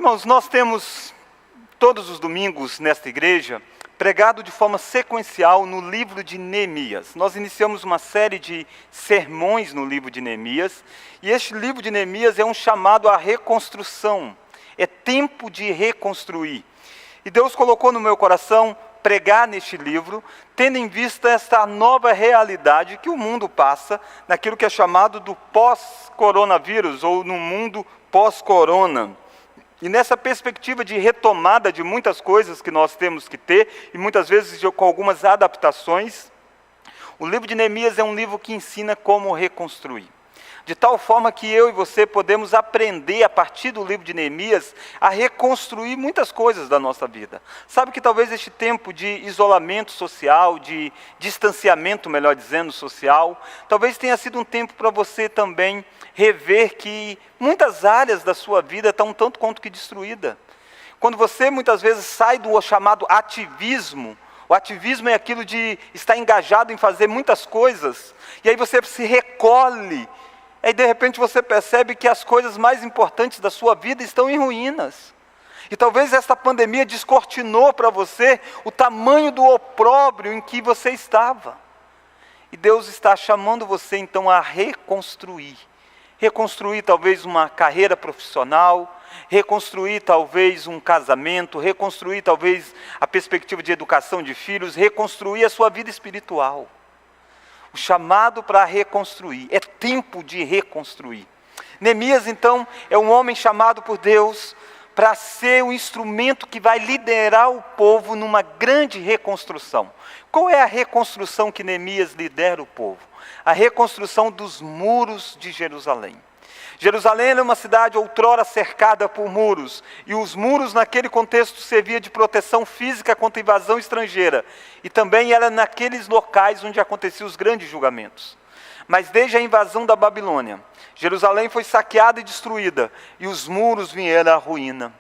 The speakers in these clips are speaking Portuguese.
Irmãos, nós temos todos os domingos nesta igreja pregado de forma sequencial no livro de Neemias. Nós iniciamos uma série de sermões no livro de Neemias, e este livro de Neemias é um chamado à reconstrução. É tempo de reconstruir. E Deus colocou no meu coração pregar neste livro, tendo em vista esta nova realidade que o mundo passa, naquilo que é chamado do pós-coronavírus, ou no mundo pós-corona. E nessa perspectiva de retomada de muitas coisas que nós temos que ter, e muitas vezes com algumas adaptações, o livro de Neemias é um livro que ensina como reconstruir. De tal forma que eu e você podemos aprender, a partir do livro de Neemias, a reconstruir muitas coisas da nossa vida. Sabe que talvez este tempo de isolamento social, de distanciamento, melhor dizendo, social, talvez tenha sido um tempo para você também rever que muitas áreas da sua vida estão um tanto quanto que destruída. Quando você muitas vezes sai do chamado ativismo, o ativismo é aquilo de estar engajado em fazer muitas coisas, e aí você se recolhe, aí de repente você percebe que as coisas mais importantes da sua vida estão em ruínas. E talvez esta pandemia descortinou para você o tamanho do opróbrio em que você estava. E Deus está chamando você então a reconstruir. Reconstruir talvez uma carreira profissional, reconstruir talvez um casamento, reconstruir talvez a perspectiva de educação de filhos, reconstruir a sua vida espiritual. O chamado para reconstruir, é tempo de reconstruir. Neemias, então, é um homem chamado por Deus para ser o instrumento que vai liderar o povo numa grande reconstrução. Qual é a reconstrução que Neemias lidera o povo? A reconstrução dos muros de Jerusalém. Jerusalém era uma cidade outrora cercada por muros, e os muros naquele contexto serviam de proteção física contra invasão estrangeira, e também era naqueles locais onde aconteciam os grandes julgamentos. Mas desde a invasão da Babilônia, Jerusalém foi saqueada e destruída, e os muros vieram à ruína.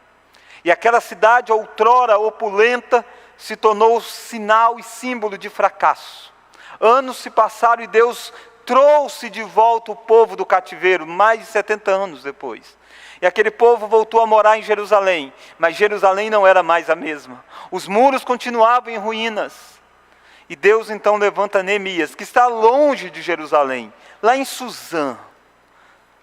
E aquela cidade outrora opulenta se tornou sinal e símbolo de fracasso. Anos se passaram e Deus trouxe de volta o povo do cativeiro, mais de 70 anos depois. E aquele povo voltou a morar em Jerusalém, mas Jerusalém não era mais a mesma. Os muros continuavam em ruínas. E Deus então levanta Neemias, que está longe de Jerusalém, lá em Suzã,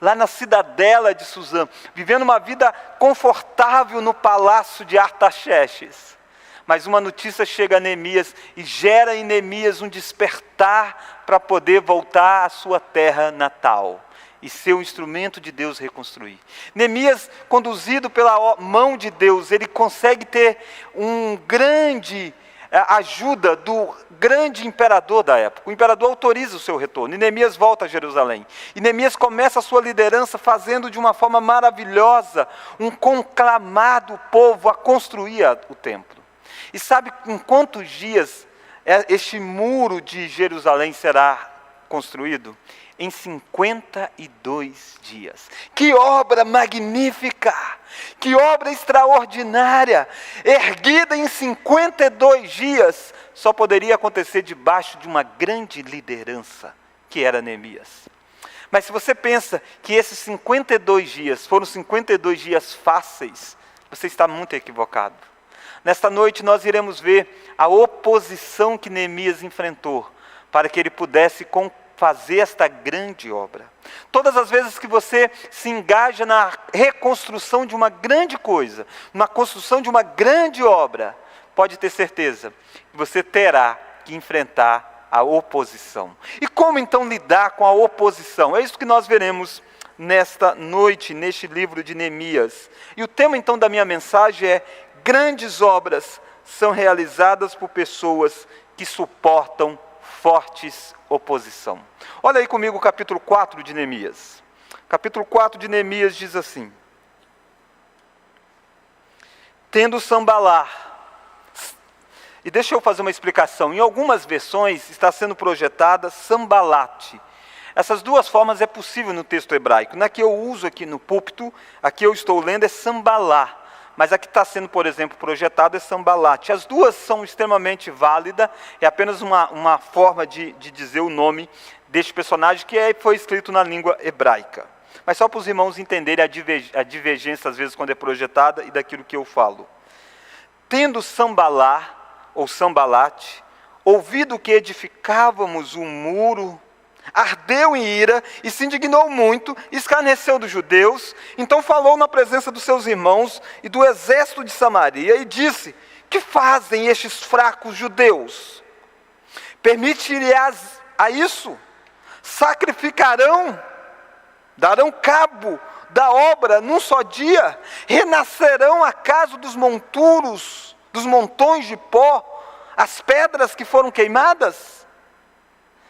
lá na cidadela de Suzã, vivendo uma vida confortável no palácio de Artaxerxes. Mas uma notícia chega a Neemias e gera em Neemias um despertar para poder voltar à sua terra natal e ser um instrumento de Deus reconstruir. Neemias, conduzido pela mão de Deus, ele consegue ter um grande ajuda do grande imperador da época. O imperador autoriza o seu retorno e Neemias volta a Jerusalém. E Neemias começa a sua liderança fazendo de uma forma maravilhosa um conclamado povo a construir o templo. E sabe em quantos dias este muro de Jerusalém será construído? Em 52 dias. Que obra magnífica! Que obra extraordinária! Erguida em 52 dias, só poderia acontecer debaixo de uma grande liderança, que era Neemias. Mas se você pensa que esses 52 dias foram 52 dias fáceis, você está muito equivocado. Nesta noite nós iremos ver a oposição que Neemias enfrentou para que ele pudesse fazer esta grande obra. Todas as vezes que você se engaja na reconstrução de uma grande coisa, na construção de uma grande obra, pode ter certeza que você terá que enfrentar a oposição. E como então lidar com a oposição? É isso que nós veremos nesta noite, neste livro de Neemias. E o tema então da minha mensagem é: grandes obras são realizadas por pessoas que suportam fortes oposição. Olha aí comigo o capítulo 4 de Neemias. Capítulo 4 de Neemias diz assim: tendo Sambalá, e deixa eu fazer uma explicação, em algumas versões está sendo projetada Sambalate. Essas duas formas é possível no texto hebraico. Na que eu uso aqui no púlpito, aqui eu estou lendo é Sambalá. Mas a que está sendo, por exemplo, projetada é Sambalate. As duas são extremamente válidas, é apenas uma forma de dizer o nome deste personagem que foi escrito na língua hebraica. Mas só para os irmãos entenderem a divergência, às vezes, quando é projetada, e daquilo que eu falo. Tendo Sambalá, ou Sambalate, ouvido que edificávamos um muro, ardeu em ira e se indignou muito, escarneceu dos judeus, então falou na presença dos seus irmãos e do exército de Samaria e disse: que fazem estes fracos judeus? Permitirás a isso? Sacrificarão? Darão cabo da obra num só dia? Renascerão acaso dos monturos, dos montões de pó, as pedras que foram queimadas?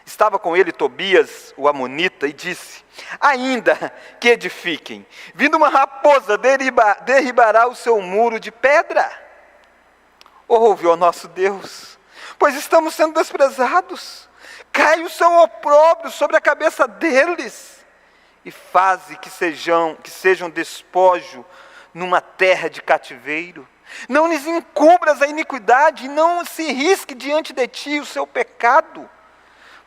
Estava com ele Tobias, o amonita, e disse: ainda que edifiquem, vindo uma raposa derribará o seu muro de pedra. Ouve, ó nosso Deus, pois estamos sendo desprezados. Cai o seu opróbrio sobre a cabeça deles, e faze que sejam despojo numa terra de cativeiro. Não lhes encubras a iniquidade, e não se risque diante de ti o seu pecado,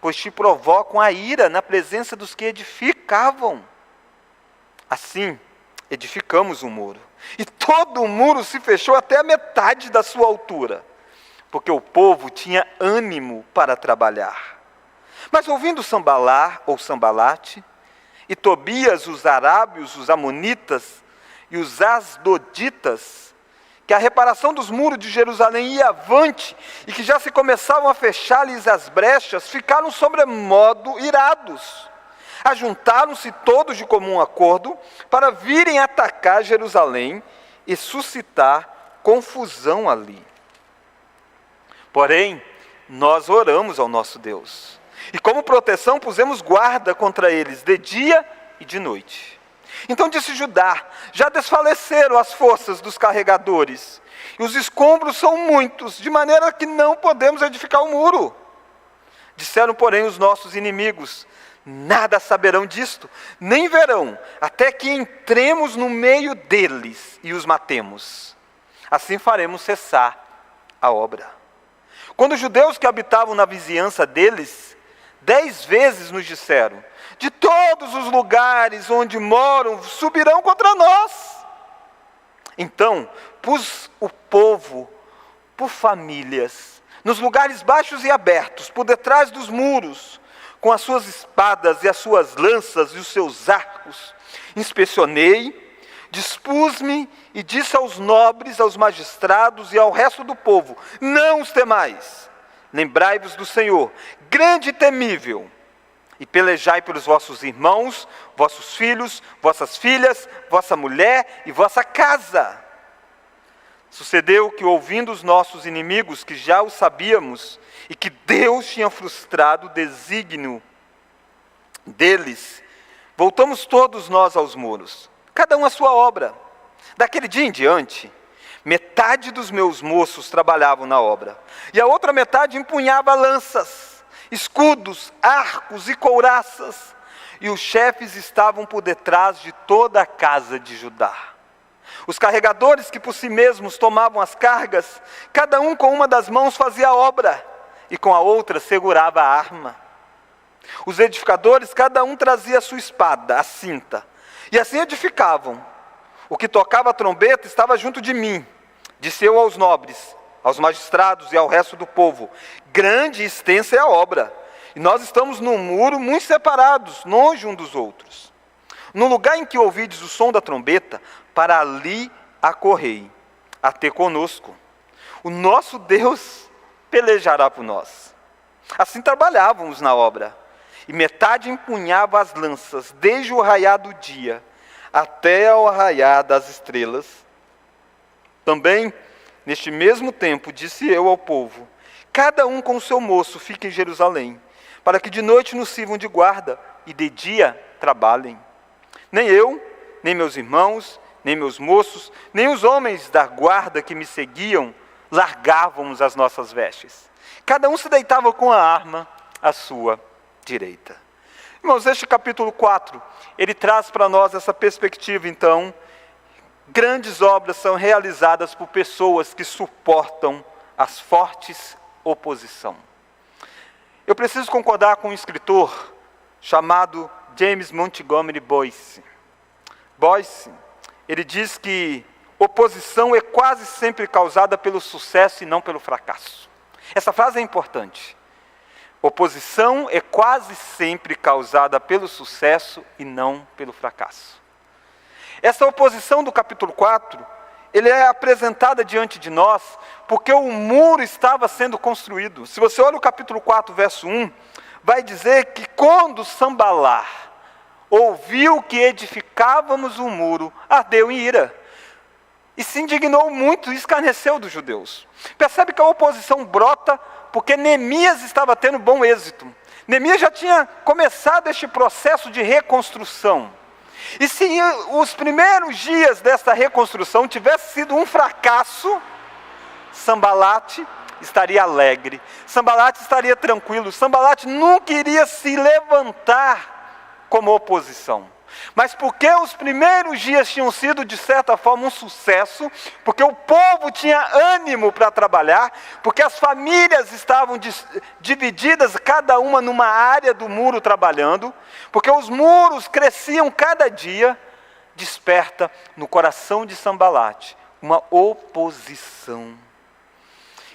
pois te provocam a ira na presença dos que edificavam. Assim, edificamos um muro, e todo o muro se fechou até a metade da sua altura, porque o povo tinha ânimo para trabalhar. Mas ouvindo Sambalá, ou Sambalate, e Tobias, os arábios, os amonitas e os asdoditas, que a reparação dos muros de Jerusalém ia avante, e que já se começavam a fechar-lhes as brechas, ficaram sobremodo irados. Ajuntaram-se todos de comum acordo, para virem atacar Jerusalém e suscitar confusão ali. Porém, nós oramos ao nosso Deus, e como proteção pusemos guarda contra eles, de dia e de noite. Então disse Judá: já desfaleceram as forças dos carregadores, e os escombros são muitos, de maneira que não podemos edificar o muro. Disseram, porém, os nossos inimigos: nada saberão disto, nem verão, até que entremos no meio deles e os matemos. Assim faremos cessar a obra. Quando os judeus que habitavam na vizinhança deles 10 vezes nos disseram: de todos os lugares onde moram, subirão contra nós. Então, pus o povo por famílias, nos lugares baixos e abertos, por detrás dos muros, com as suas espadas e as suas lanças e os seus arcos. Inspecionei, dispus-me e disse aos nobres, aos magistrados e ao resto do povo: não os temais, lembrai-vos do Senhor, grande e temível, e pelejai pelos vossos irmãos, vossos filhos, vossas filhas, vossa mulher e vossa casa. Sucedeu que, ouvindo os nossos inimigos, que já o sabíamos, e que Deus tinha frustrado o desígnio deles, voltamos todos nós aos muros, cada um a sua obra. Daquele dia em diante, metade dos meus moços trabalhavam na obra, e a outra metade empunhava lanças, escudos, arcos e couraças, e os chefes estavam por detrás de toda a casa de Judá. Os carregadores que por si mesmos tomavam as cargas, cada um com uma das mãos fazia a obra, e com a outra segurava a arma. Os edificadores, cada um trazia a sua espada, a cinta, e assim edificavam. O que tocava a trombeta estava junto de mim. Disse eu aos nobres, aos magistrados e ao resto do povo: grande e extensa é a obra, e nós estamos num muro muito separados, longe um dos outros. No lugar em que ouvides o som da trombeta, para ali acorrei, até conosco. O nosso Deus pelejará por nós. Assim trabalhávamos na obra, e metade empunhava as lanças, desde o raiar do dia até ao raiar das estrelas. Também, neste mesmo tempo, disse eu ao povo: cada um com o seu moço fique em Jerusalém, para que de noite nos sirvam de guarda, e de dia trabalhem. Nem eu, nem meus irmãos, nem meus moços, nem os homens da guarda que me seguiam, largávamos as nossas vestes. Cada um se deitava com a arma à sua direita. Irmãos, este capítulo 4, ele traz para nós essa perspectiva, então. Grandes obras são realizadas por pessoas que suportam as fortes oposição. Eu preciso concordar com um escritor chamado James Montgomery Boyce. Boyce, ele diz que oposição é quase sempre causada pelo sucesso e não pelo fracasso. Essa frase é importante. Oposição é quase sempre causada pelo sucesso e não pelo fracasso. Essa oposição do capítulo 4, ele é apresentada diante de nós porque o muro estava sendo construído. Se você olha o capítulo 4, verso 1, vai dizer que quando Sambalat ouviu que edificávamos o muro, ardeu em ira. E se indignou muito e escarneceu dos judeus. Percebe que a oposição brota porque Neemias estava tendo bom êxito. Neemias já tinha começado este processo de reconstrução. E se os primeiros dias desta reconstrução tivesse sido um fracasso, Sambalat estaria alegre, Sambalat estaria tranquilo, Sambalat nunca iria se levantar como oposição. Mas porque os primeiros dias tinham sido, de certa forma, um sucesso, porque o povo tinha ânimo para trabalhar, porque as famílias estavam divididas, cada uma numa área do muro trabalhando, porque os muros cresciam cada dia, desperta no coração de Sambalat uma oposição.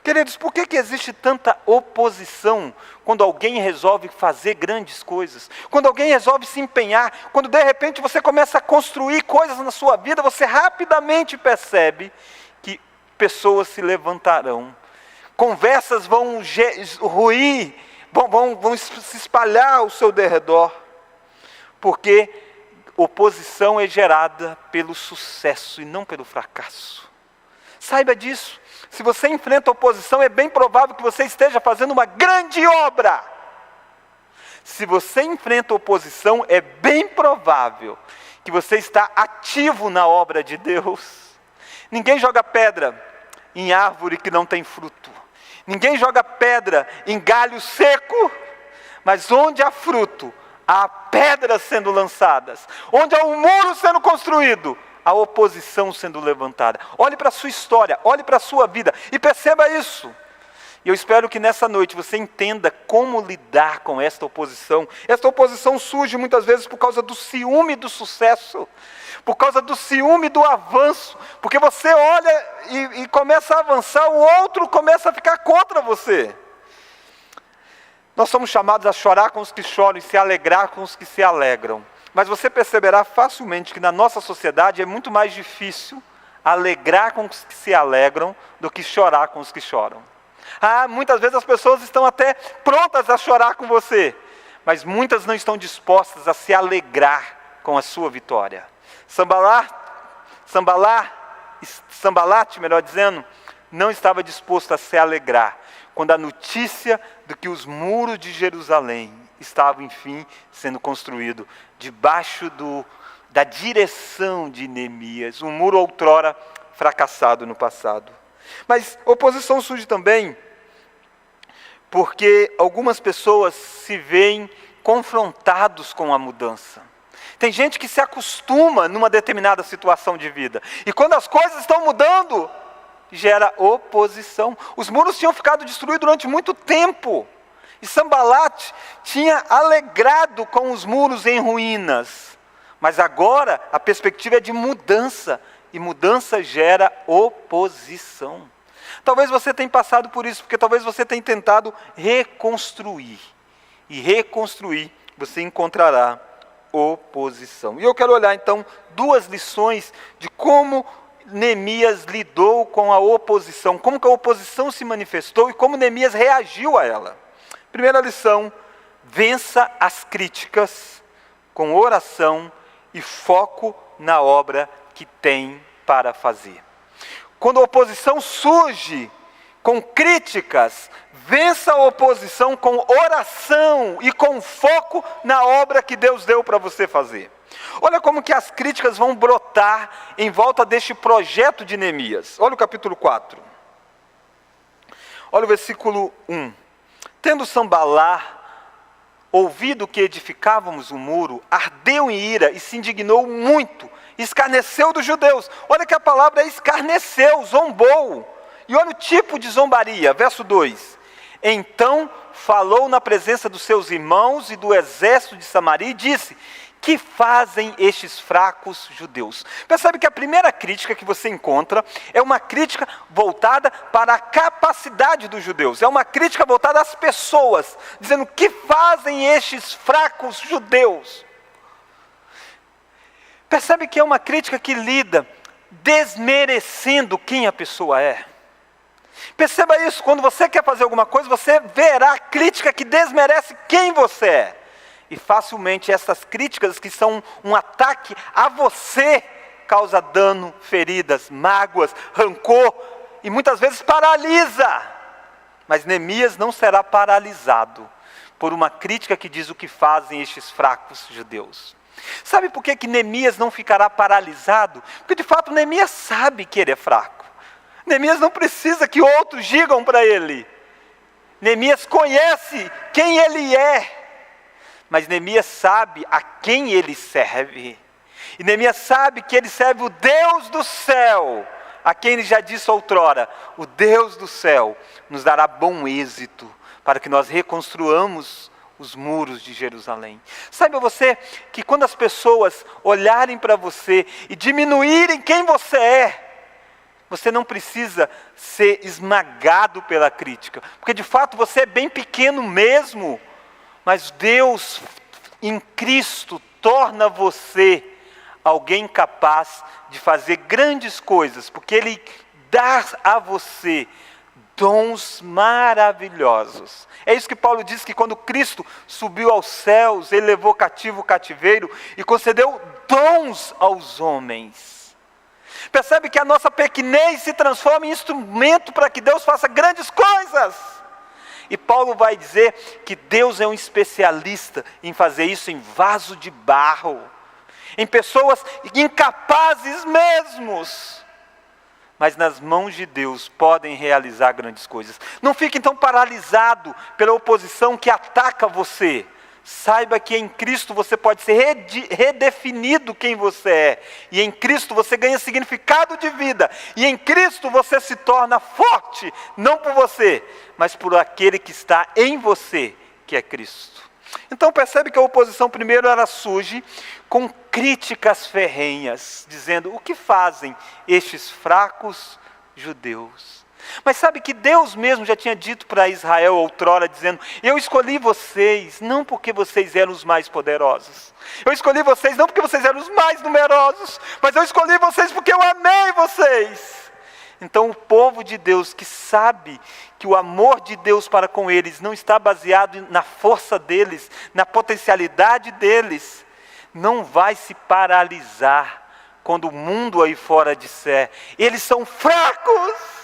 Queridos, por que existe tanta oposição quando alguém resolve fazer grandes coisas? Quando alguém resolve se empenhar, quando de repente você começa a construir coisas na sua vida, você rapidamente percebe que pessoas se levantarão, conversas vão ruir, vão se espalhar ao seu derredor, porque oposição é gerada pelo sucesso e não pelo fracasso. Saiba disso. Se você enfrenta oposição, é bem provável que você esteja fazendo uma grande obra. Se você enfrenta oposição, é bem provável que você está ativo na obra de Deus. Ninguém joga pedra em árvore que não tem fruto. Ninguém joga pedra em galho seco, mas onde há fruto, há pedras sendo lançadas. Onde há um muro sendo construído, a oposição sendo levantada. Olhe para a sua história, olhe para a sua vida e perceba isso. E eu espero que nessa noite você entenda como lidar com esta oposição. Esta oposição surge muitas vezes por causa do ciúme do sucesso, por causa do ciúme do avanço, porque você olha e começa a avançar, o outro começa a ficar contra você. Nós somos chamados a chorar com os que choram e se alegrar com os que se alegram. Mas você perceberá facilmente que na nossa sociedade é muito mais difícil alegrar com os que se alegram do que chorar com os que choram. Muitas vezes as pessoas estão até prontas a chorar com você, mas muitas não estão dispostas a se alegrar com a sua vitória. Sambalat, melhor dizendo, não estava disposto a se alegrar quando a notícia de que os muros de Jerusalém estavam, enfim, sendo construídos debaixo da direção de Neemias, um muro outrora fracassado no passado. Mas oposição surge também porque algumas pessoas se veem confrontados com a mudança. Tem gente que se acostuma numa determinada situação de vida, e quando as coisas estão mudando, gera oposição. Os muros tinham ficado destruídos durante muito tempo, e Sambalat tinha alegrado com os muros em ruínas. Mas agora a perspectiva é de mudança. E mudança gera oposição. Talvez você tenha passado por isso, porque talvez você tenha tentado reconstruir. E reconstruir você encontrará oposição. E eu quero olhar então 2 lições de como Neemias lidou com a oposição. Como que a oposição se manifestou e como Neemias reagiu a ela. Primeira lição: vença as críticas com oração e foco na obra que tem para fazer. Quando a oposição surge com críticas, vença a oposição com oração e com foco na obra que Deus deu para você fazer. Olha como que as críticas vão brotar em volta deste projeto de Neemias. Olha o capítulo 4. Olha o versículo 1. Tendo Sambalat ouvido que edificávamos o muro, ardeu em ira e se indignou muito, escarneceu dos judeus. Olha que a palavra é escarneceu, zombou. E olha o tipo de zombaria, verso 2. Então falou na presença dos seus irmãos e do exército de Samaria e disse: que fazem estes fracos judeus? Percebe que a primeira crítica que você encontra é uma crítica voltada para a capacidade dos judeus. É uma crítica voltada às pessoas, dizendo: que fazem estes fracos judeus? Percebe que é uma crítica que lida desmerecendo quem a pessoa é. Perceba isso, quando você quer fazer alguma coisa, você verá crítica que desmerece quem você é. E facilmente essas críticas que são um ataque a você, causa dano, feridas, mágoas, rancor e muitas vezes paralisa. Mas Neemias não será paralisado por uma crítica que diz o que fazem estes fracos judeus. Sabe por que Neemias não ficará paralisado? Porque de fato Neemias sabe que ele é fraco. Neemias não precisa que outros digam para ele. Neemias conhece quem ele é. Mas Neemias sabe a quem ele serve. E Neemias sabe que ele serve o Deus do céu, a quem ele já disse outrora: o Deus do céu nos dará bom êxito para que nós reconstruamos os muros de Jerusalém. Saiba você que quando as pessoas olharem para você e diminuírem quem você é, você não precisa ser esmagado pela crítica, porque de fato você é bem pequeno mesmo, mas Deus em Cristo torna você alguém capaz de fazer grandes coisas, porque Ele dá a você dons maravilhosos. É isso que Paulo diz, que quando Cristo subiu aos céus, Ele levou cativo o cativeiro e concedeu dons aos homens. Percebe que a nossa pequenez se transforma em instrumento para que Deus faça grandes coisas. E Paulo vai dizer que Deus é um especialista em fazer isso em vaso de barro, em pessoas incapazes mesmos, mas nas mãos de Deus podem realizar grandes coisas. Não fique então paralisado pela oposição que ataca você. Saiba que em Cristo você pode ser redefinido quem você é. E em Cristo você ganha significado de vida. E em Cristo você se torna forte, não por você, mas por aquele que está em você, que é Cristo. Então percebe que a oposição primeiro ela surge com críticas ferrenhas, dizendo: o que fazem estes fracos judeus? Mas sabe que Deus mesmo já tinha dito para Israel outrora, dizendo: eu escolhi vocês, não porque vocês eram os mais poderosos. Eu escolhi vocês não porque vocês eram os mais numerosos, mas eu escolhi vocês porque eu amei vocês. Então o povo de Deus, que sabe que o amor de Deus para com eles não está baseado na força deles, na potencialidade deles, não vai se paralisar quando o mundo aí fora disser: eles são fracos.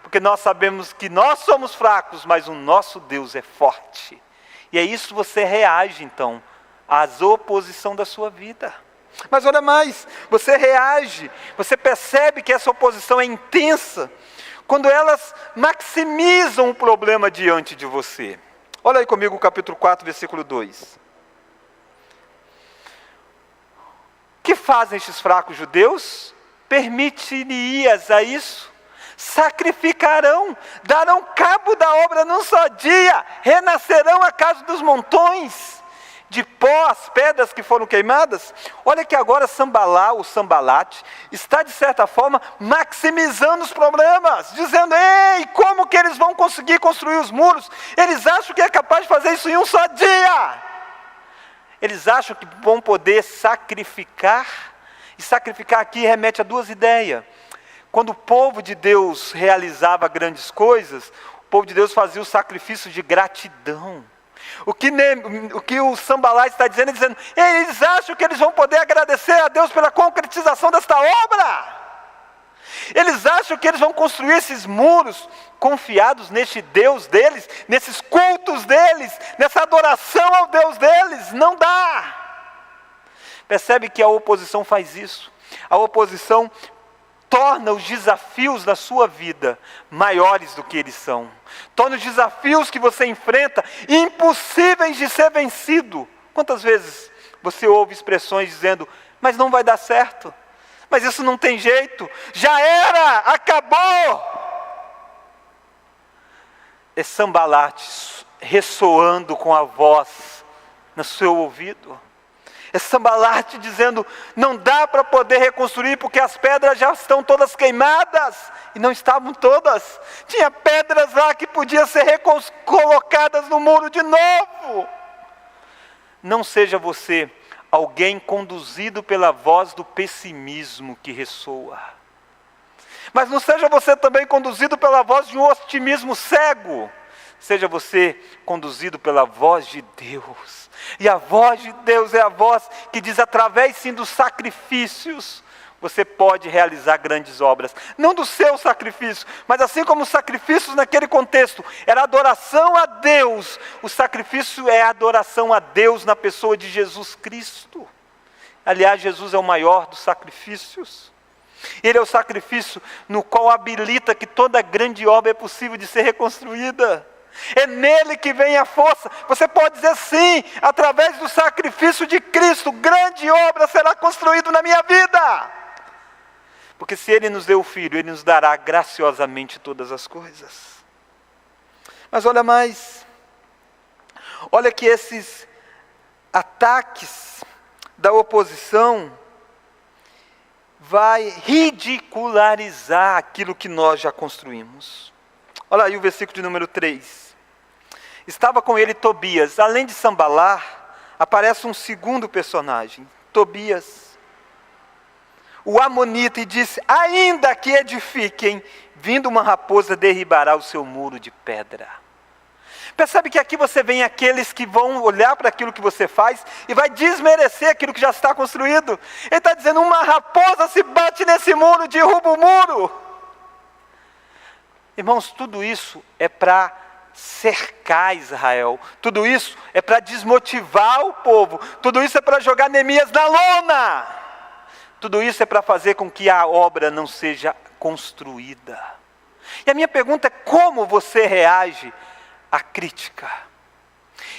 Porque nós sabemos que nós somos fracos, mas o nosso Deus é forte. E é isso que você reage então às oposição da sua vida. Mas olha mais, você reage, você percebe que essa oposição é intensa, quando elas maximizam o problema diante de você. Olha aí comigo o capítulo 4, versículo 2. O que fazem estes fracos judeus? Permitirias a isso? Sacrificarão, darão cabo da obra num só dia, renascerão a casa dos montões, de pó as pedras que foram queimadas. Olha que agora Sambalate, está de certa forma maximizando os problemas, dizendo: ei, como que eles vão conseguir construir os muros? Eles acham que é capaz de fazer isso em um só dia. Eles acham que vão poder sacrificar, e sacrificar aqui remete a duas ideias. Quando o povo de Deus realizava grandes coisas, o povo de Deus fazia o sacrifício de gratidão. O que o Sambalate está dizendo, eles acham que eles vão poder agradecer a Deus pela concretização desta obra. Eles acham que eles vão construir esses muros confiados neste Deus deles, nesses cultos deles, nessa adoração ao Deus deles. Não dá. Percebe que a oposição faz isso. A oposição torna os desafios da sua vida maiores do que eles são. Torna os desafios que você enfrenta impossíveis de ser vencido. Quantas vezes você ouve expressões dizendo: mas não vai dar certo, mas isso não tem jeito, já era, acabou. é Sambalate ressoando com a voz no seu ouvido. É Sambalate dizendo, não dá para poder reconstruir porque as pedras já estão todas queimadas. E não estavam todas. Tinha pedras lá que podiam ser colocadas no muro de novo. Não seja você alguém conduzido pela voz do pessimismo que ressoa. Mas não seja você também conduzido pela voz de um otimismo cego. Seja você conduzido pela voz de Deus. E a voz de Deus é a voz que diz, através sim dos sacrifícios, você pode realizar grandes obras. Não do seu sacrifício, mas assim como os sacrifícios naquele contexto era adoração a Deus, o sacrifício é adoração a Deus na pessoa de Jesus Cristo. Aliás, Jesus é o maior dos sacrifícios. Ele é o sacrifício no qual habilita que toda grande obra é possível de ser reconstruída. É nele que vem a força. Você pode dizer sim, através do sacrifício de Cristo, grande obra será construída na minha vida. Porque se Ele nos deu o Filho, Ele nos dará graciosamente todas as coisas. Mas olha mais. Olha que esses ataques da oposição vai ridicularizar aquilo que nós já construímos. Olha aí o versículo de número 3. Estava com ele Tobias. Além de Sambalar, aparece um segundo personagem, Tobias, o amonita, e disse, ainda que edifiquem, vindo uma raposa derribará o seu muro de pedra. Percebe que aqui você vem aqueles que vão olhar para aquilo que você faz e vai desmerecer aquilo que já está construído. Ele está dizendo, uma raposa se bate nesse muro, derruba o muro. Irmãos, tudo isso é para cercar Israel. Tudo isso é para desmotivar o povo. Tudo isso é para jogar Neemias na lona. Tudo isso é para fazer com que a obra não seja construída. E a minha pergunta é, como você reage à crítica?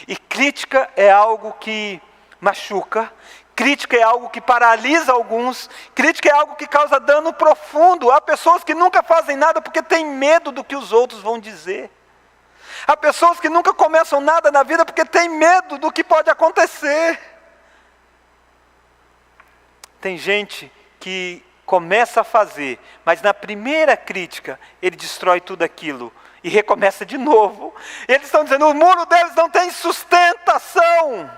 E crítica é algo que machuca. Crítica é algo que paralisa alguns. Crítica é algo que causa dano profundo. Há pessoas que nunca fazem nada porque têm medo do que os outros vão dizer. Há pessoas que nunca começam nada na vida porque têm medo do que pode acontecer. Tem gente que começa a fazer, mas na primeira crítica, ele destrói tudo aquilo e recomeça de novo. Eles estão dizendo, o muro deles não tem sustentação.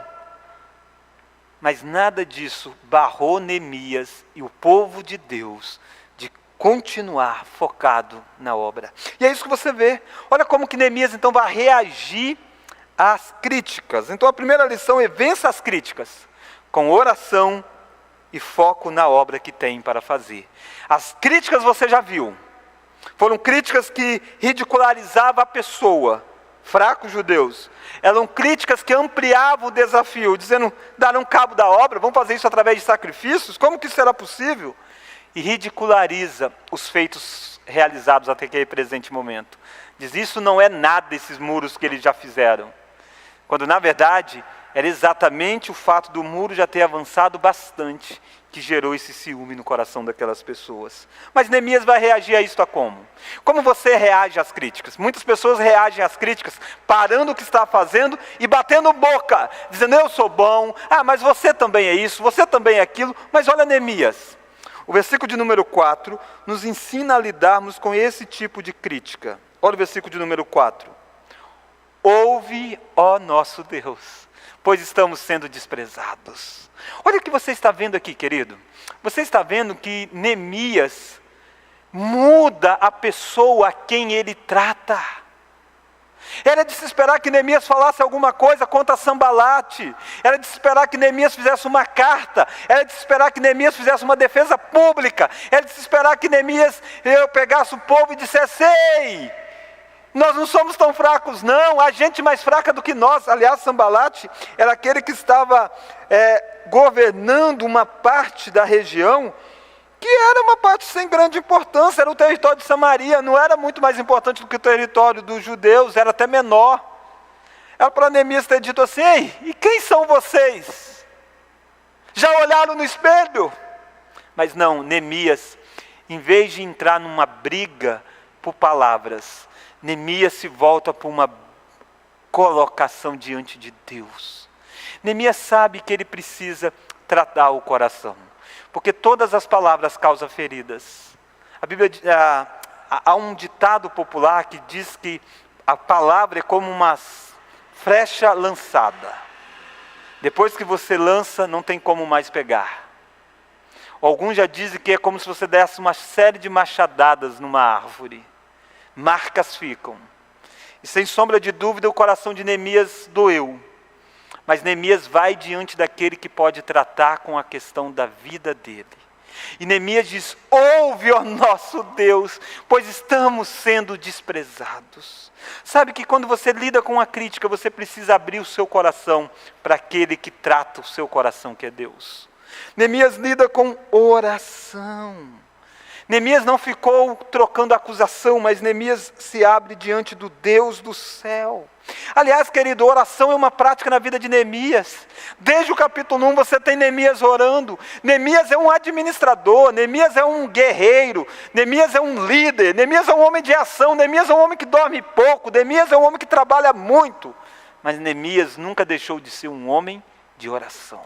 Mas nada disso barrou Neemias e o povo de Deus de continuar focado na obra. E é isso que você vê. Olha como que Neemias então vai reagir às críticas. Então a primeira lição é, vença as críticas com oração e foco na obra que tem para fazer. As críticas você já viu. Foram críticas que ridicularizavam a pessoa. Fracos judeus. Eram críticas que ampliavam o desafio, dizendo, darão cabo da obra, vamos fazer isso através de sacrifícios? Como que isso será possível? E ridiculariza os feitos realizados até aquele presente momento. Diz, isso não é nada, esses muros que eles já fizeram. Quando na verdade, era exatamente o fato do muro já ter avançado bastante que gerou esse ciúme no coração daquelas pessoas. Mas Neemias vai reagir a isto a como? Como você reage às críticas? Muitas pessoas reagem às críticas parando o que está fazendo e batendo boca, dizendo, eu sou bom, mas você também é isso, você também é aquilo. Mas olha Neemias, o versículo de número 4 nos ensina a lidarmos com esse tipo de crítica. Olha o versículo de número 4. Ouve, ó nosso Deus, pois estamos sendo desprezados. Olha o que você está vendo aqui, querido. Você está vendo que Neemias muda a pessoa a quem ele trata. Era de se esperar que Neemias falasse alguma coisa contra Sambalate. Era de se esperar que Neemias fizesse uma carta. Era de se esperar que Neemias fizesse uma defesa pública. Era de se esperar que Neemias pegasse o povo e dissesse, ei, nós não somos tão fracos não, há gente mais fraca do que nós. Aliás, Sambalate era aquele que estava governando uma parte da região, que era uma parte sem grande importância, era o território de Samaria, não era muito mais importante do que o território dos judeus, era até menor. Era para Neemias ter dito assim, ei, e quem são vocês? Já olharam no espelho? Mas não, Neemias, em vez de entrar numa briga por palavras, Neemias se volta para uma colocação diante de Deus. Neemias sabe que ele precisa tratar o coração, porque todas as palavras causam feridas. A Bíblia, há um ditado popular que diz que a palavra é como uma flecha lançada. Depois que você lança, não tem como mais pegar. Alguns já dizem que é como se você desse uma série de machadadas numa árvore. Marcas ficam. E sem sombra de dúvida o coração de Neemias doeu. Mas Neemias vai diante daquele que pode tratar com a questão da vida dele. E Neemias diz: ouve, ó nosso Deus, pois estamos sendo desprezados. Sabe que quando você lida com a crítica, você precisa abrir o seu coração para aquele que trata o seu coração, que é Deus. Neemias lida com oração. Neemias não ficou trocando acusação, mas Neemias se abre diante do Deus do céu. Aliás, querido, oração é uma prática na vida de Neemias. Desde o capítulo 1 você tem Neemias orando. Neemias é um administrador, Neemias é um guerreiro, Neemias é um líder, Neemias é um homem de ação, Neemias é um homem que dorme pouco, Neemias é um homem que trabalha muito. Mas Neemias nunca deixou de ser um homem de oração.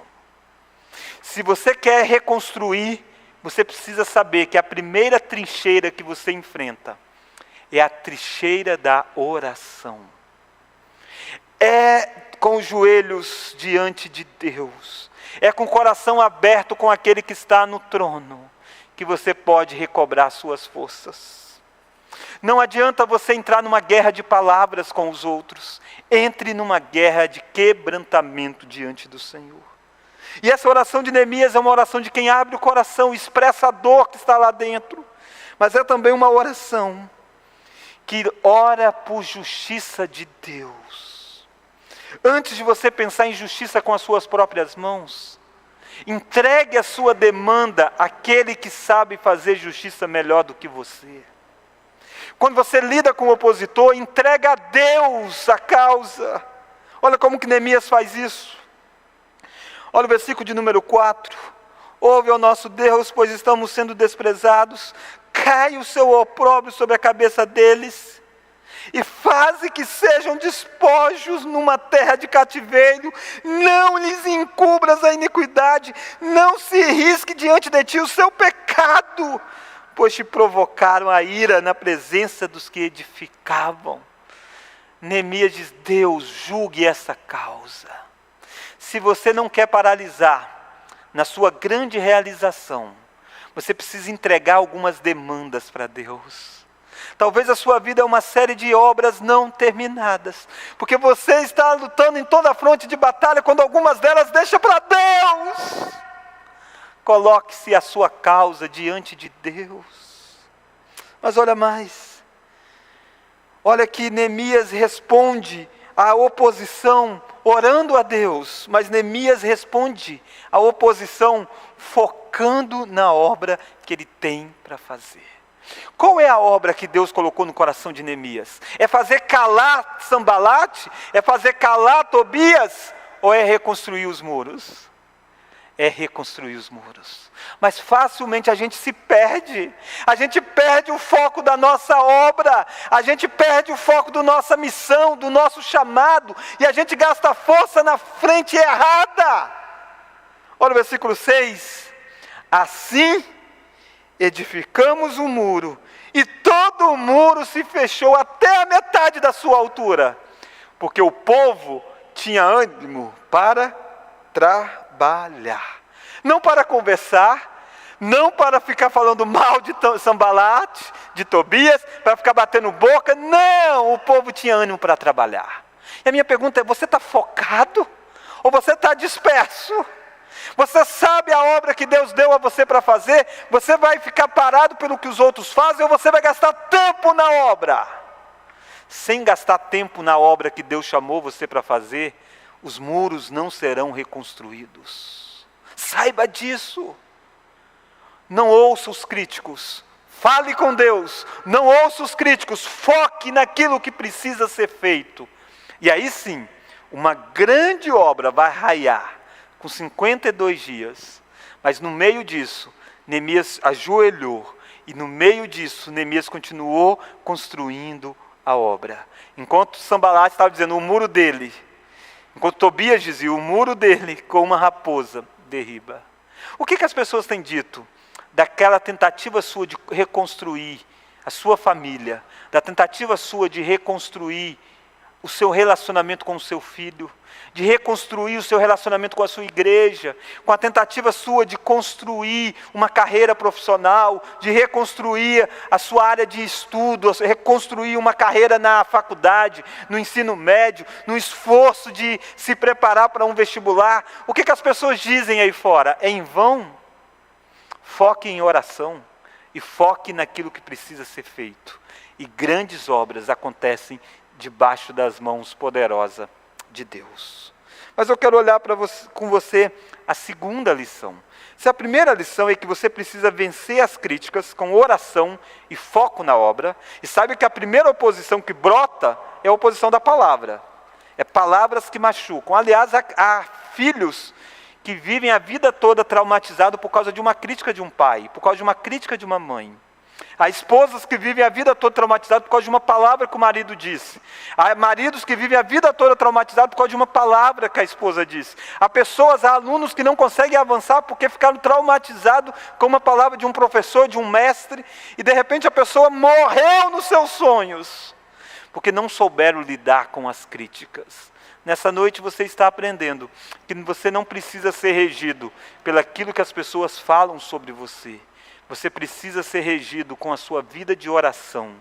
Se você quer reconstruir, você precisa saber que a primeira trincheira que você enfrenta é a trincheira da oração. É com os joelhos diante de Deus, é com o coração aberto com aquele que está no trono, que você pode recobrar suas forças. Não adianta você entrar numa guerra de palavras com os outros, entre numa guerra de quebrantamento diante do Senhor. E essa oração de Neemias é uma oração de quem abre o coração, expressa a dor que está lá dentro. Mas é também uma oração que ora por justiça de Deus. Antes de você pensar em justiça com as suas próprias mãos, entregue a sua demanda àquele que sabe fazer justiça melhor do que você. Quando você lida com o opositor, entrega a Deus a causa. Olha como que Neemias faz isso. Olha o versículo de número 4. Ouve ao nosso Deus, pois estamos sendo desprezados. Cai o seu opróbrio sobre a cabeça deles. E faze que sejam despojos numa terra de cativeiro. Não lhes encubras a iniquidade. Não se risque diante de ti o seu pecado. Pois te provocaram a ira na presença dos que edificavam. Neemias diz: Deus, julgue essa causa. Se você não quer paralisar na sua grande realização, você precisa entregar algumas demandas para Deus. Talvez a sua vida é uma série de obras não terminadas, porque você está lutando em toda a fronte de batalha, quando algumas delas deixa para Deus. Coloque-se a sua causa diante de Deus. Mas olha mais. Olha que Neemias responde à oposição orando a Deus, mas Neemias responde à oposição focando na obra que ele tem para fazer. Qual é a obra que Deus colocou no coração de Neemias? É fazer calar Sambalate? É fazer calar Tobias? Ou é reconstruir os muros? É reconstruir os muros. Mas facilmente a gente se perde. A gente perde o foco da nossa obra. A gente perde o foco da nossa missão, do nosso chamado. E a gente gasta força na frente errada. Olha o versículo 6. Assim edificamos o muro. E todo o muro se fechou até a metade da sua altura. Porque o povo tinha ânimo para trabalhar, não para conversar, não para ficar falando mal de Sambalate, de Tobias, para ficar batendo boca. Não, o povo tinha ânimo para trabalhar. E a minha pergunta é: você está focado ou você está disperso? Você sabe a obra que Deus deu a você para fazer? Você vai ficar parado pelo que os outros fazem ou você vai gastar tempo na obra? Sem gastar tempo na obra que Deus chamou você para fazer, os muros não serão reconstruídos. Saiba disso. Não ouça os críticos. Fale com Deus. Não ouça os críticos. Foque naquilo que precisa ser feito. E aí sim, uma grande obra vai raiar com 52 dias. Mas no meio disso, Neemias ajoelhou. E no meio disso, Neemias continuou construindo a obra. Enquanto Sanbalat estava dizendo, o muro dele, enquanto Tobias dizia, o muro dele com uma raposa derriba. O que as pessoas têm dito daquela tentativa sua de reconstruir a sua família, da tentativa sua de reconstruir o seu relacionamento com o seu filho, de reconstruir o seu relacionamento com a sua igreja, com a tentativa sua de construir uma carreira profissional, de reconstruir a sua área de estudo, reconstruir uma carreira na faculdade, no ensino médio, no esforço de se preparar para um vestibular. O que as pessoas dizem aí fora? É em vão? Foque em oração e foque naquilo que precisa ser feito. E grandes obras acontecem debaixo das mãos poderosas de Deus. Mas eu quero olhar com você a segunda lição. Se a primeira lição é que você precisa vencer as críticas com oração e foco na obra, e sabe que a primeira oposição que brota é a oposição da palavra. É palavras que machucam. Aliás, há filhos que vivem a vida toda traumatizados por causa de uma crítica de um pai, por causa de uma crítica de uma mãe. Há esposas que vivem a vida toda traumatizadas por causa de uma palavra que o marido disse. Há maridos que vivem a vida toda traumatizados por causa de uma palavra que a esposa disse. Há alunos que não conseguem avançar porque ficaram traumatizados com uma palavra de um professor, de um mestre, e de repente a pessoa morreu nos seus sonhos, porque não souberam lidar com as críticas. Nessa noite você está aprendendo que você não precisa ser regido pelaquilo que as pessoas falam sobre você. Você precisa ser regido com a sua vida de oração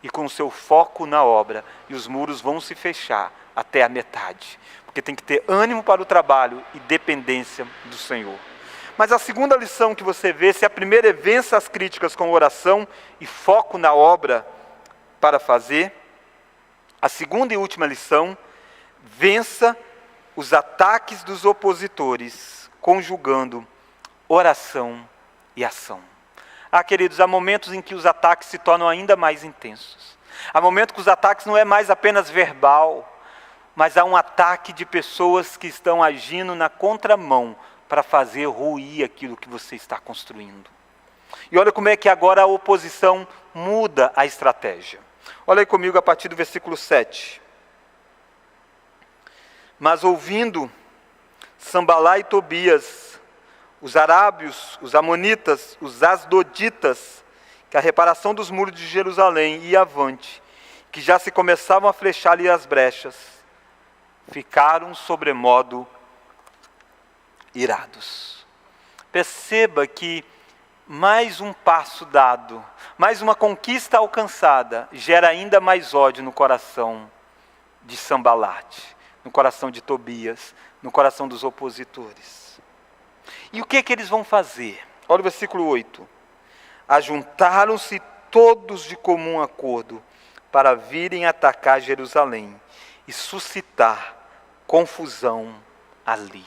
e com o seu foco na obra. E os muros vão se fechar até a metade. Porque tem que ter ânimo para o trabalho e dependência do Senhor. Mas a segunda lição que você vê, se a primeira é vença as críticas com oração e foco na obra para fazer, a segunda e última lição, vença os ataques dos opositores, conjugando oração e ação. Queridos, há momentos em que os ataques se tornam ainda mais intensos. Há momentos que os ataques não é mais apenas verbal, mas há um ataque de pessoas que estão agindo na contramão para fazer ruir aquilo que você está construindo. E olha como é que agora a oposição muda a estratégia. Olha aí comigo a partir do versículo 7. Mas ouvindo Sanbalat e Tobias, os arábios, os amonitas, os asdoditas, que a reparação dos muros de Jerusalém ia avante, que já se começavam a flechar-lhe as brechas, ficaram sobremodo irados. Perceba que mais um passo dado, mais uma conquista alcançada, gera ainda mais ódio no coração de Sanbalat, no coração de Tobias, no coração dos opositores. E o que eles vão fazer? Olha o versículo 8. Ajuntaram-se todos de comum acordo para virem atacar Jerusalém e suscitar confusão ali.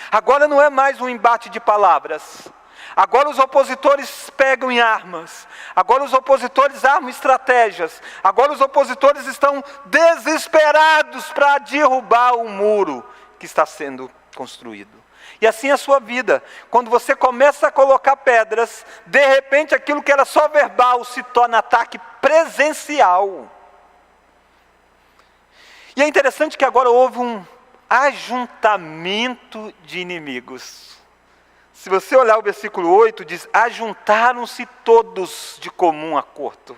Agora não é mais um embate de palavras. Agora os opositores pegam em armas. Agora os opositores armam estratégias. Agora os opositores estão desesperados para derrubar o muro que está sendo construído. E assim é a sua vida. Quando você começa a colocar pedras, de repente aquilo que era só verbal se torna ataque presencial. E é interessante que agora houve um ajuntamento de inimigos. Se você olhar o versículo 8, diz, ajuntaram-se todos de comum acordo.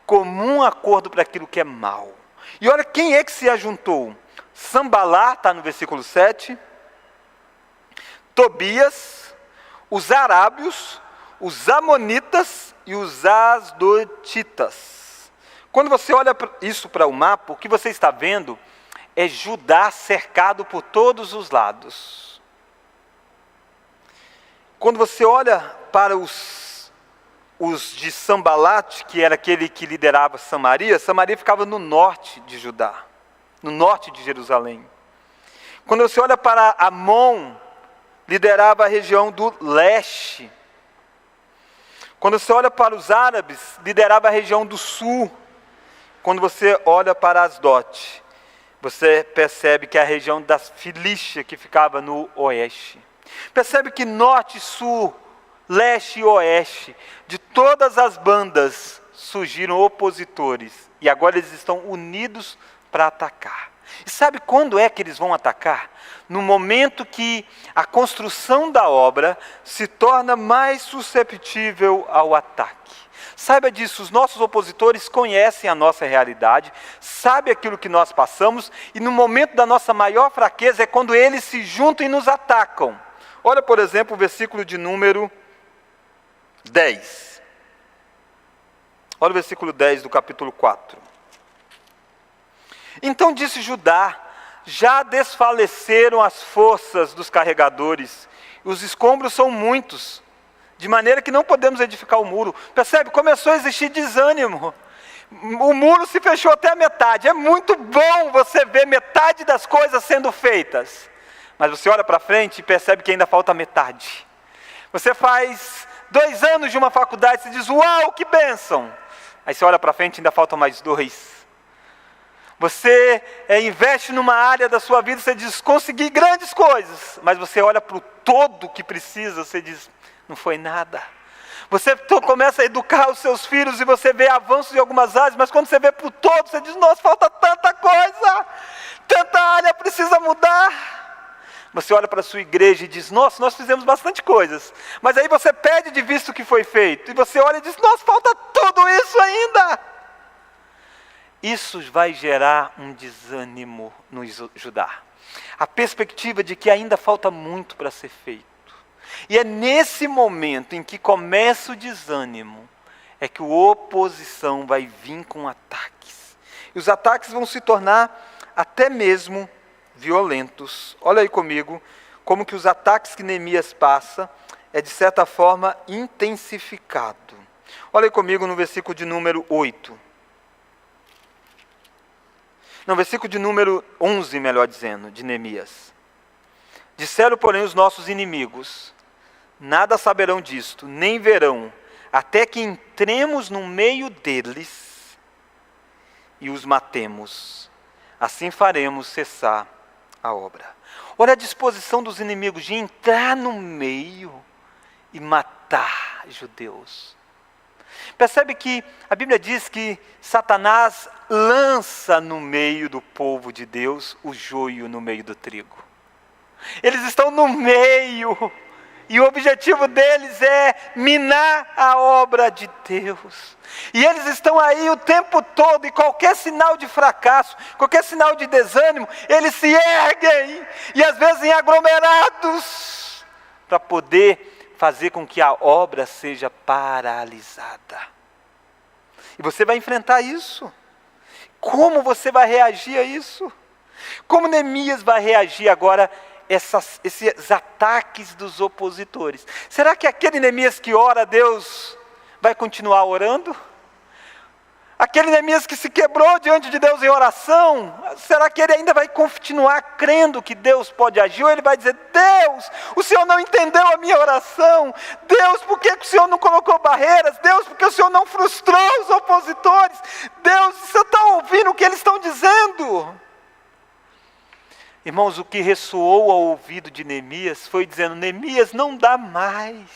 Comum acordo para aquilo que é mal. E olha quem é que se ajuntou. Sanbalat, está no versículo 7. Tobias, os arábios, os amonitas e os asdoditas. Quando você olha isso para o mapa, o que você está vendo é Judá cercado por todos os lados. Quando você olha para os de Sanbalat, que era aquele que liderava Samaria, Samaria ficava no norte de Judá, no norte de Jerusalém. Quando você olha para Amon, liderava a região do leste. Quando você olha para os árabes, liderava a região do sul. Quando você olha para Asdote, você percebe que é a região das Filístia que ficava no oeste. Percebe que norte, sul, leste e oeste, de todas as bandas, surgiram opositores e agora eles estão unidos para atacar. E sabe quando é que eles vão atacar? No momento que a construção da obra se torna mais susceptível ao ataque. Saiba disso, os nossos opositores conhecem a nossa realidade, sabem aquilo que nós passamos, e no momento da nossa maior fraqueza é quando eles se juntam e nos atacam. Olha, por exemplo, o versículo de número 10. Olha o versículo 10 do capítulo 4. Então disse Judá: já desfaleceram as forças dos carregadores, os escombros são muitos, de maneira que não podemos edificar o muro. Percebe? Começou a existir desânimo. O muro se fechou até a metade. É muito bom você ver metade das coisas sendo feitas. Mas você olha para frente e percebe que ainda falta metade. Você faz 2 anos de uma faculdade e diz: uau, que bênção! Aí você olha para frente e ainda faltam mais 2. Você investe numa área da sua vida, você diz: consegui grandes coisas. Mas você olha para o todo que precisa, você diz: não foi nada. Você começa a educar os seus filhos e você vê avanços em algumas áreas, mas quando você vê para o todo, você diz: nossa, falta tanta coisa, tanta área precisa mudar. Você olha para a sua igreja e diz: nossa, nós fizemos bastante coisas. Mas aí você perde de vista o que foi feito. E você olha e diz: nossa, falta tudo isso ainda. Isso vai gerar um desânimo no Judá. A perspectiva de que ainda falta muito para ser feito. E é nesse momento em que começa o desânimo, é que a oposição vai vir com ataques. E os ataques vão se tornar até mesmo violentos. Olha aí comigo, como que os ataques que Neemias passa é de certa forma intensificado. Olha aí comigo no versículo de número 8. No versículo de número 11, melhor dizendo, de Neemias. Disseram, porém, os nossos inimigos: nada saberão disto, nem verão, até que entremos no meio deles e os matemos. Assim faremos cessar a obra. Olha a disposição dos inimigos de entrar no meio e matar judeus. Percebe que a Bíblia diz que Satanás lança no meio do povo de Deus o joio no meio do trigo. Eles estão no meio. E o objetivo deles é minar a obra de Deus. E eles estão aí o tempo todo, e qualquer sinal de fracasso, qualquer sinal de desânimo, eles se erguem, e às vezes em aglomerados, para poder fazer com que a obra seja paralisada. E você vai enfrentar isso. Como você vai reagir a isso? Como Neemias vai reagir agora esses ataques dos opositores? Será que aquele Neemias que ora a Deus vai continuar orando? Aquele Neemias que se quebrou diante de Deus em oração, será que ele ainda vai continuar crendo que Deus pode agir? Ou ele vai dizer: Deus, o Senhor não entendeu a minha oração. Deus, por que o Senhor não colocou barreiras? Deus, por que o Senhor não frustrou os opositores? Deus, você está ouvindo o que eles estão dizendo? Irmãos, o que ressoou ao ouvido de Neemias foi dizendo: Neemias, não dá mais.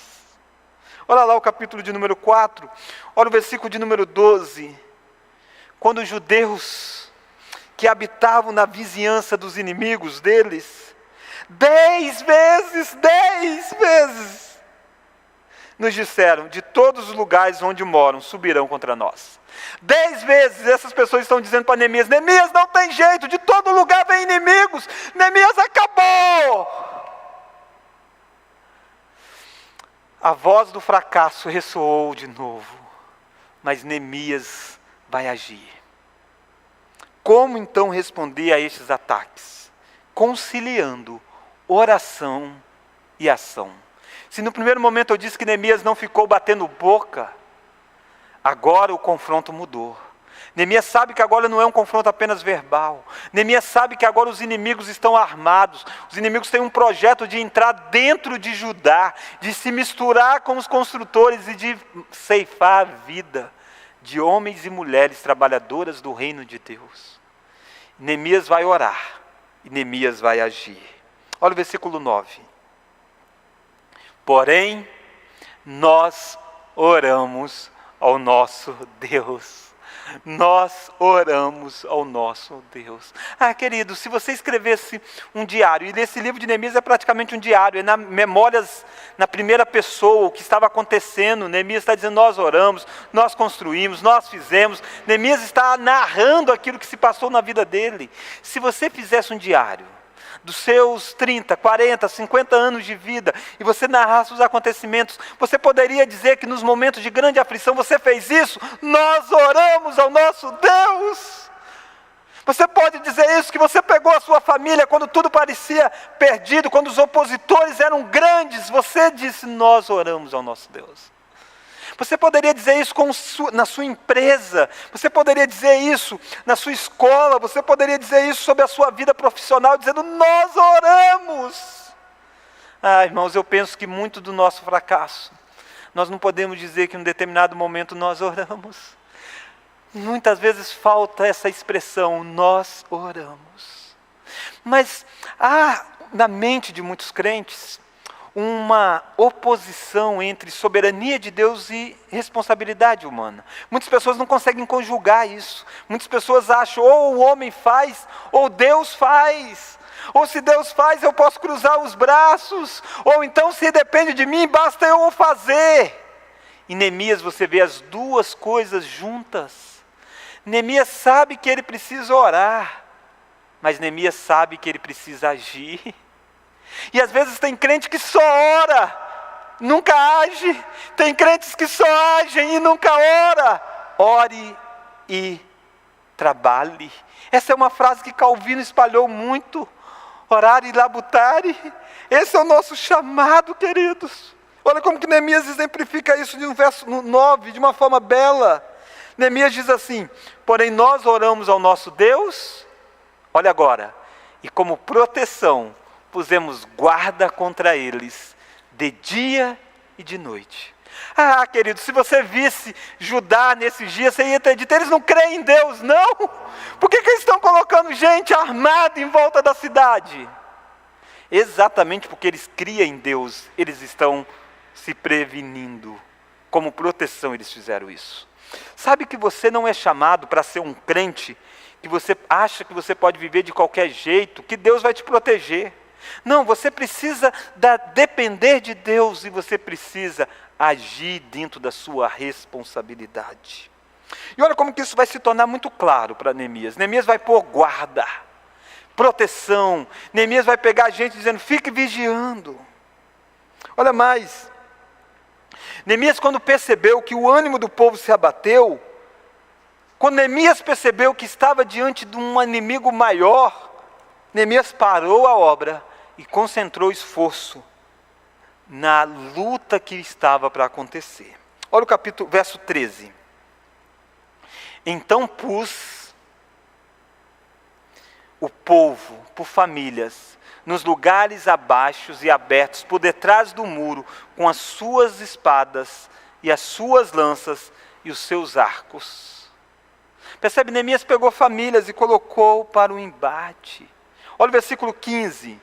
Olha lá o capítulo de número 4, olha o versículo de número 12. Quando os judeus que habitavam na vizinhança dos inimigos deles, 10 vezes, nos disseram: de todos os lugares onde moram, subirão contra nós. 10 vezes essas pessoas estão dizendo para Neemias: Neemias, não tem jeito, de todo lugar vem inimigos, Neemias, acabou. A voz do fracasso ressoou de novo, mas Neemias vai agir. Como então responder a estes ataques? Conciliando oração e ação. Se no primeiro momento eu disse que Neemias não ficou batendo boca, agora o confronto mudou. Neemias sabe que agora não é um confronto apenas verbal. Neemias sabe que agora os inimigos estão armados. Os inimigos têm um projeto de entrar dentro de Judá, de se misturar com os construtores e de ceifar a vida de homens e mulheres trabalhadoras do reino de Deus. Neemias vai orar e Neemias vai agir. Olha o versículo 9. Porém, nós oramos ao nosso Deus. Nós oramos ao nosso Deus. Querido, se você escrevesse um diário, e nesse livro de Neemias é praticamente um diário, é na memórias, na primeira pessoa, o que estava acontecendo. Neemias está dizendo, nós oramos, nós construímos, nós fizemos. Neemias está narrando aquilo que se passou na vida dele. Se você fizesse um diário, dos seus 30, 40, 50 anos de vida, e você narrasse os acontecimentos, você poderia dizer que nos momentos de grande aflição você fez isso? Nós oramos ao nosso Deus. Você pode dizer isso, que você pegou a sua família quando tudo parecia perdido, quando os opositores eram grandes, você disse, nós oramos ao nosso Deus. Você poderia dizer isso na sua empresa, você poderia dizer isso na sua escola, você poderia dizer isso sobre a sua vida profissional, dizendo, nós oramos. Irmãos, eu penso que muito do nosso fracasso, nós não podemos dizer que em um determinado momento nós oramos. Muitas vezes falta essa expressão, nós oramos. Mas há na mente de muitos crentes uma oposição entre soberania de Deus e responsabilidade humana. Muitas pessoas não conseguem conjugar isso. Muitas pessoas acham, ou o homem faz, ou Deus faz. Ou se Deus faz, eu posso cruzar os braços. Ou então, se depende de mim, basta eu o fazer. Em Neemias você vê as duas coisas juntas. Neemias sabe que ele precisa orar, mas Neemias sabe que ele precisa agir. E às vezes tem crente que só ora, nunca age. Tem crentes que só agem e nunca ora. Ore e trabalhe. Essa é uma frase que Calvino espalhou muito. Orar e labutare. Esse é o nosso chamado, queridos. Olha como que Neemias exemplifica isso no verso 9, de uma forma bela. Neemias diz assim, porém nós oramos ao nosso Deus, olha agora, e como proteção, pusemos guarda contra eles, de dia e de noite. Querido, se você visse Judá nesses dias, você ia ter dito, eles não creem em Deus, não? Por que eles estão colocando gente armada em volta da cidade? Exatamente porque eles criam em Deus, eles estão se prevenindo. Como proteção eles fizeram isso. Sabe que você não é chamado para ser um crente, que você acha que você pode viver de qualquer jeito, que Deus vai te proteger. Não, você precisa depender de Deus e você precisa agir dentro da sua responsabilidade. E olha como que isso vai se tornar muito claro para Neemias. Neemias vai pôr guarda, proteção. Neemias vai pegar a gente dizendo, fique vigiando. Olha mais. Neemias, quando percebeu que o ânimo do povo se abateu, quando Neemias percebeu que estava diante de um inimigo maior, Neemias parou a obra e concentrou esforço na luta que estava para acontecer. Olha o verso 13. Então pus o povo por famílias, nos lugares abaixos e abertos, por detrás do muro, com as suas espadas e as suas lanças e os seus arcos. Percebe, Neemias pegou famílias e colocou para o embate. Olha o versículo 15.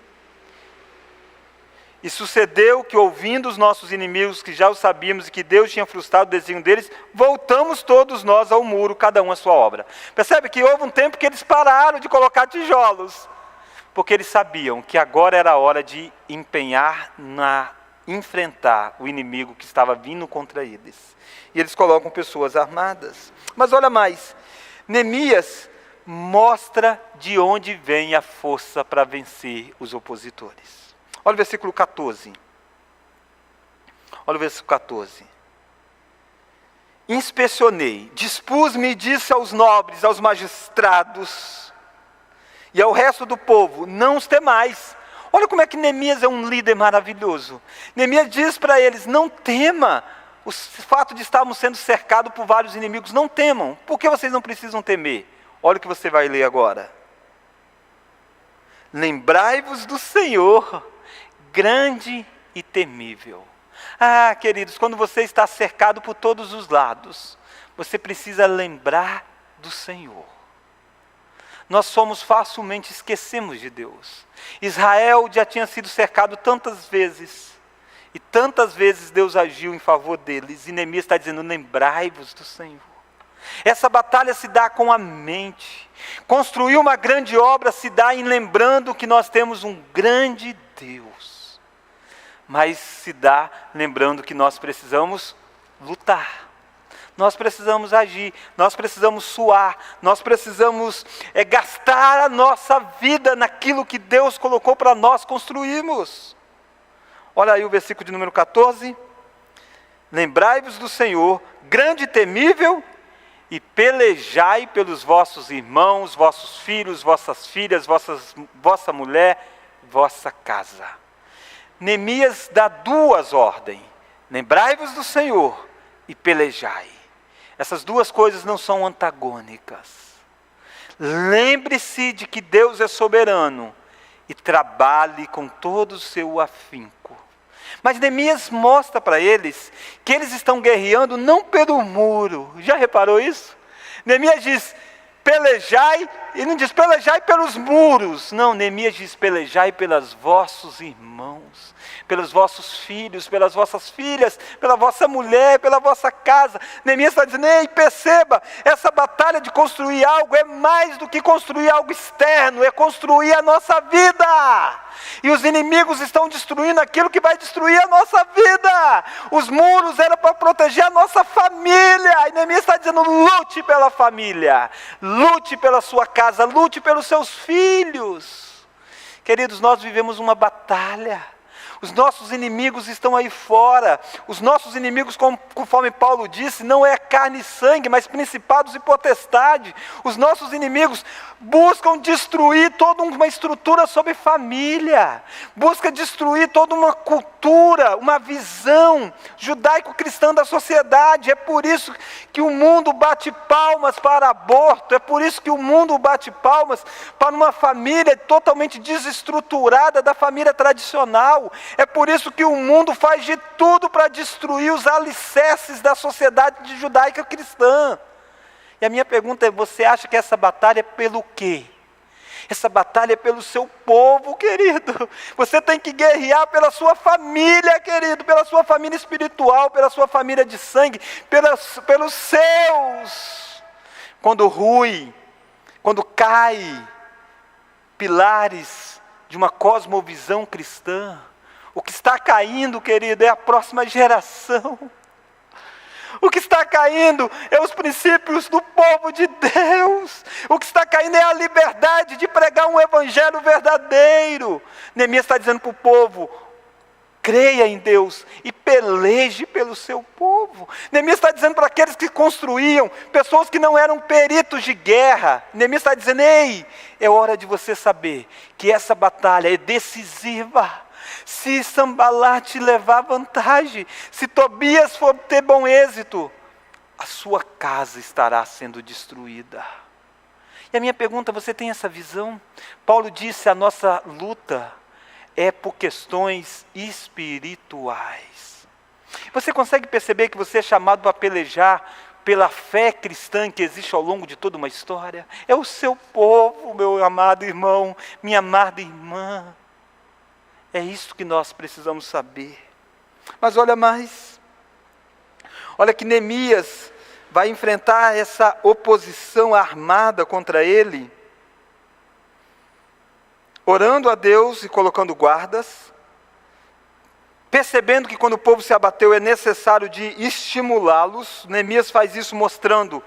E sucedeu que, ouvindo os nossos inimigos, que já o sabíamos e que Deus tinha frustrado o desígnio deles, voltamos todos nós ao muro, cada um a sua obra. Percebe que houve um tempo que eles pararam de colocar tijolos, porque eles sabiam que agora era a hora de empenhar enfrentar o inimigo que estava vindo contra eles. E eles colocam pessoas armadas. Mas olha mais, Neemias mostra de onde vem a força para vencer os opositores. Olha o versículo 14. Olha o versículo 14. Inspecionei, dispus-me e disse aos nobres, aos magistrados e ao resto do povo, não os temais. Olha como é que Neemias é um líder maravilhoso. Neemias diz para eles, não tema o fato de estarmos sendo cercados por vários inimigos, não temam. Por que vocês não precisam temer? Olha o que você vai ler agora. Lembrai-vos do Senhor, grande e temível. Queridos, quando você está cercado por todos os lados, você precisa lembrar do Senhor. Nós esquecemos de Deus. Israel já tinha sido cercado tantas vezes. E tantas vezes Deus agiu em favor deles. E Neemias está dizendo, lembrai-vos do Senhor. Essa batalha se dá com a mente. Construir uma grande obra se dá em lembrando que nós temos um grande Deus. Mas se dá lembrando que nós precisamos lutar. Nós precisamos agir, nós precisamos suar, nós precisamos gastar a nossa vida naquilo que Deus colocou para nós construirmos. Olha aí o versículo de número 14. Lembrai-vos do Senhor, grande e temível, e pelejai pelos vossos irmãos, vossos filhos, vossas filhas, vossa mulher, vossa casa. Neemias dá duas ordens. Lembrai-vos do Senhor e pelejai. Essas duas coisas não são antagônicas. Lembre-se de que Deus é soberano e trabalhe com todo o seu afinco. Mas Neemias mostra para eles que eles estão guerreando não pelo muro. Já reparou isso? Neemias diz, pelejai, e não diz pelejai pelos muros. Não, Neemias diz pelejai pelos vossos irmãos, pelos vossos filhos, pelas vossas filhas, pela vossa mulher, pela vossa casa. Neemias está dizendo, ei, perceba, essa batalha de construir algo é mais do que construir algo externo, é construir a nossa vida. E os inimigos estão destruindo aquilo que vai destruir a nossa vida. Os muros eram para proteger a nossa família. E Neemias está dizendo, lute pela família, lute pela sua casa, lute pelos seus filhos. Queridos, nós vivemos uma batalha. Os nossos inimigos estão aí fora. Os nossos inimigos, conforme Paulo disse, não é carne e sangue, mas principados e potestade. Os nossos inimigos buscam destruir toda uma estrutura sobre família. Buscam destruir toda uma cultura, uma visão judaico-cristã da sociedade. É por isso que o mundo bate palmas para aborto. É por isso que o mundo bate palmas para uma família totalmente desestruturada da família tradicional. É por isso que o mundo faz de tudo para destruir os alicerces da sociedade judaica cristã. E a minha pergunta é, você acha que essa batalha é pelo quê? Essa batalha é pelo seu povo, querido. Você tem que guerrear pela sua família, querido, pela sua família espiritual, pela sua família de sangue, pelos seus. Quando rui, quando cai pilares de uma cosmovisão cristã, o que está caindo, querido, é a próxima geração. O que está caindo é os princípios do povo de Deus. O que está caindo é a liberdade de pregar um evangelho verdadeiro. Neemias está dizendo para o povo, creia em Deus e peleje pelo seu povo. Neemias está dizendo para aqueles que construíam, pessoas que não eram peritos de guerra. Neemias está dizendo, ei, é hora de você saber que essa batalha é decisiva. Se Sambalat levar vantagem, se Tobias for ter bom êxito, a sua casa estará sendo destruída. E a minha pergunta, você tem essa visão? Paulo disse, a nossa luta é por questões espirituais. Você consegue perceber que você é chamado para pelejar pela fé cristã que existe ao longo de toda uma história? É o seu povo, meu amado irmão, minha amada irmã. É isso que nós precisamos saber. Mas olha mais. Olha que Neemias vai enfrentar essa oposição armada contra ele, orando a Deus e colocando guardas, percebendo que quando o povo se abateu é necessário de estimulá-los. Neemias faz isso mostrando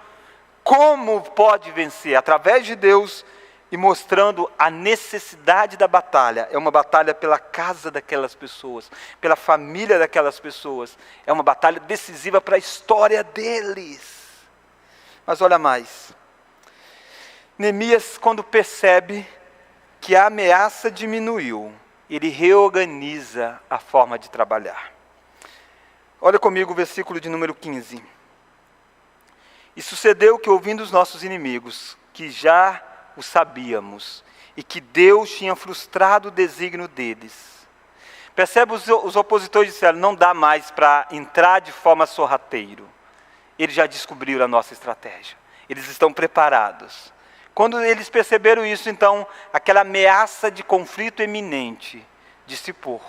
como pode vencer, através de Deus, e mostrando a necessidade da batalha. É uma batalha pela casa daquelas pessoas, pela família daquelas pessoas. É uma batalha decisiva para a história deles. Mas olha mais. Neemias, quando percebe que a ameaça diminuiu, ele reorganiza a forma de trabalhar. Olha comigo o versículo de número 15. E sucedeu que, ouvindo os nossos inimigos, que já o sabíamos, e que Deus tinha frustrado o desígnio deles. Percebe, os opositores disseram, não dá mais para entrar de forma sorrateiro. Eles já descobriram a nossa estratégia. Eles estão preparados. Quando eles perceberam isso, então, aquela ameaça de conflito eminente dissipou.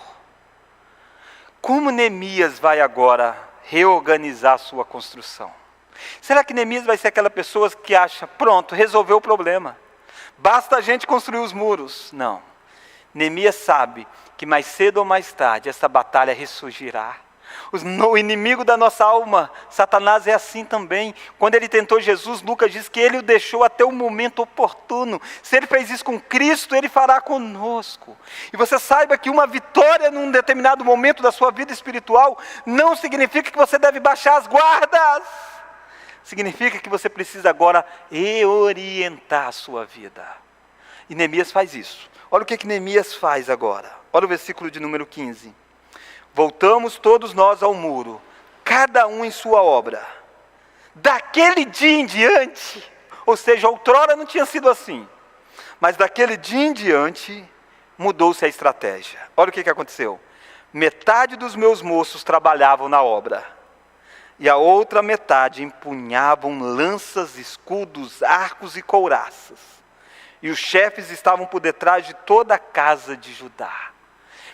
Como Neemias vai agora reorganizar a sua construção? Será que Neemias vai ser aquela pessoa que acha, pronto, resolveu o problema, basta a gente construir os muros? Não. Neemias sabe que mais cedo ou mais tarde essa batalha ressurgirá. O inimigo da nossa alma, Satanás, é assim também. Quando ele tentou Jesus, Lucas diz que ele o deixou até o momento oportuno. Se ele fez isso com Cristo, ele fará conosco. E você saiba que uma vitória num determinado momento da sua vida espiritual não significa que você deve baixar as guardas. Significa que você precisa agora reorientar a sua vida. E Neemias faz isso. Olha o que Neemias faz agora. Olha o versículo de número 15. Voltamos todos nós ao muro, cada um em sua obra. Daquele dia em diante, ou seja, outrora não tinha sido assim, mas daquele dia em diante, mudou-se a estratégia. Olha o que aconteceu. Metade dos meus moços trabalhavam na obra, e a outra metade empunhavam lanças, escudos, arcos e couraças. E os chefes estavam por detrás de toda a casa de Judá.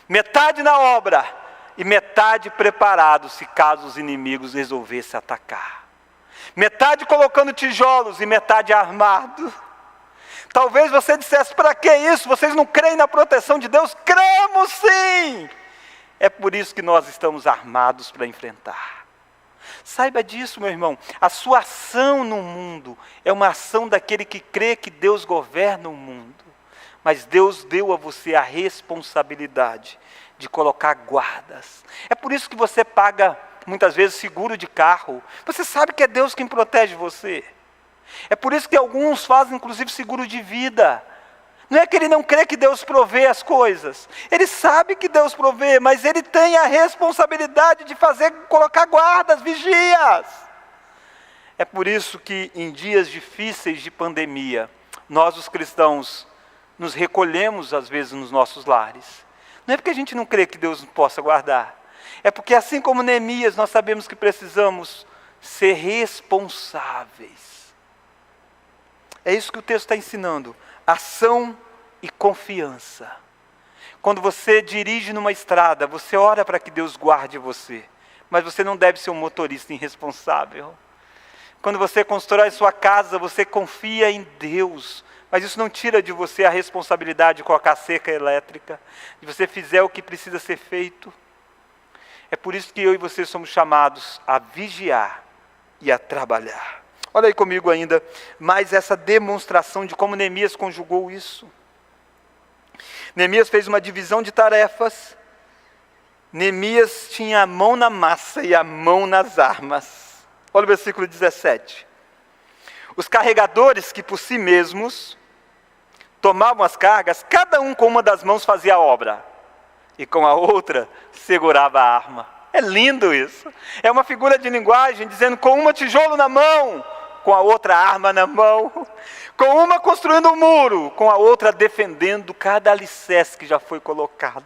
Metade na obra, e metade preparado se caso os inimigos resolvessem atacar. Metade colocando tijolos e metade armado. Talvez você dissesse, para que isso? Vocês não creem na proteção de Deus? Cremos sim! É por isso que nós estamos armados para enfrentar. Saiba disso, meu irmão. A sua ação no mundo é uma ação daquele que crê que Deus governa o mundo. Mas Deus deu a você a responsabilidade de colocar guardas. É por isso que você paga, muitas vezes, seguro de carro. Você sabe que é Deus quem protege você. É por isso que alguns fazem, inclusive, seguro de vida. Não é que ele não crê que Deus provê as coisas. Ele sabe que Deus provê, mas ele tem a responsabilidade de colocar guardas, vigias. É por isso que em dias difíceis de pandemia, nós os cristãos nos recolhemos às vezes nos nossos lares. Não é porque a gente não crê que Deus possa guardar. É porque assim como Neemias, nós sabemos que precisamos ser responsáveis. É isso que o texto está ensinando. Ação e confiança. Quando você dirige numa estrada, você ora para que Deus guarde você. Mas você não deve ser um motorista irresponsável. Quando você constrói sua casa, você confia em Deus. Mas isso não tira de você a responsabilidade de colocar a cerca elétrica, de você fizer o que precisa ser feito. É por isso que eu e você somos chamados a vigiar e a trabalhar. Olha aí comigo ainda, mais essa demonstração de como Neemias conjugou isso. Neemias fez uma divisão de tarefas. Neemias tinha a mão na massa e a mão nas armas. Olha o versículo 17. Os carregadores que por si mesmos tomavam as cargas, cada um com uma das mãos fazia a obra, e com a outra segurava a arma. É lindo isso. É uma figura de linguagem dizendo, com uma tijolo na mão, com a outra arma na mão, com uma construindo um muro, com a outra defendendo cada alicerce que já foi colocado.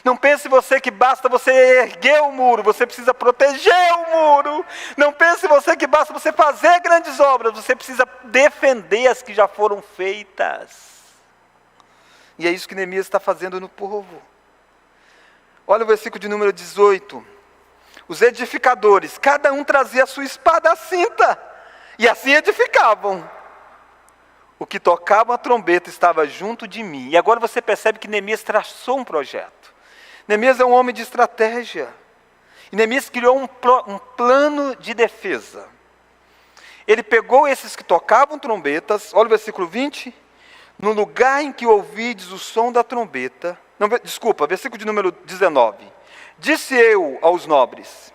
Não pense você que basta você erguer o muro, você precisa proteger o muro. Não pense você que basta você fazer grandes obras, você precisa defender as que já foram feitas. E é isso que Neemias está fazendo no povo. Olha o versículo de número 18. Os edificadores, cada um trazia a sua espada à cinta, e assim edificavam. O que tocava a trombeta estava junto de mim. E agora você percebe que Neemias traçou um projeto. Neemias é um homem de estratégia. E Neemias criou um plano de defesa. Ele pegou esses que tocavam trombetas, olha o versículo 20. No lugar em que ouvides o som da trombeta, versículo de número 19. Disse eu aos nobres,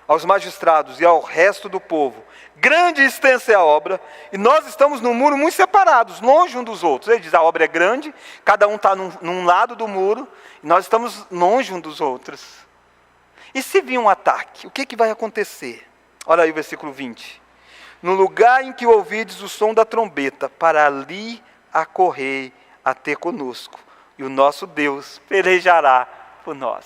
aos magistrados e ao resto do povo, grande e extensa é a obra, e nós estamos num muro muito separados, longe um dos outros. Ele diz, a obra é grande, cada um está num lado do muro, e nós estamos longe um dos outros. E se vir um ataque, o que vai acontecer? Olha aí o versículo 20. No lugar em que ouvides o som da trombeta, para ali acorrei a ter conosco, e o nosso Deus pelejará por nós.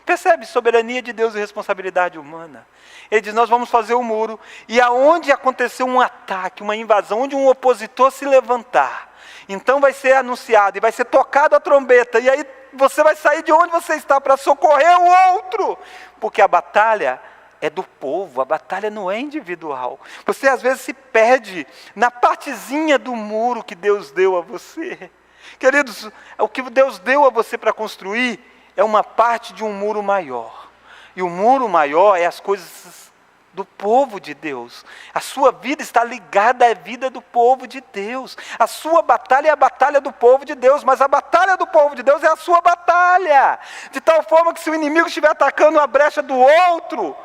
Percebe? Soberania de Deus e responsabilidade humana. Ele diz, nós vamos fazer o muro, e aonde acontecer um ataque, uma invasão, onde um opositor se levantar, então vai ser anunciado, e vai ser tocado a trombeta, e aí você vai sair de onde você está para socorrer o outro, porque a batalha é do povo, a batalha não é individual. Você às vezes se perde na partezinha do muro que Deus deu a você. Queridos, o que Deus deu a você para construir é uma parte de um muro maior. E o muro maior é as coisas do povo de Deus. A sua vida está ligada à vida do povo de Deus. A sua batalha é a batalha do povo de Deus, mas a batalha do povo de Deus é a sua batalha. De tal forma que se o inimigo estiver atacando a brecha do outro,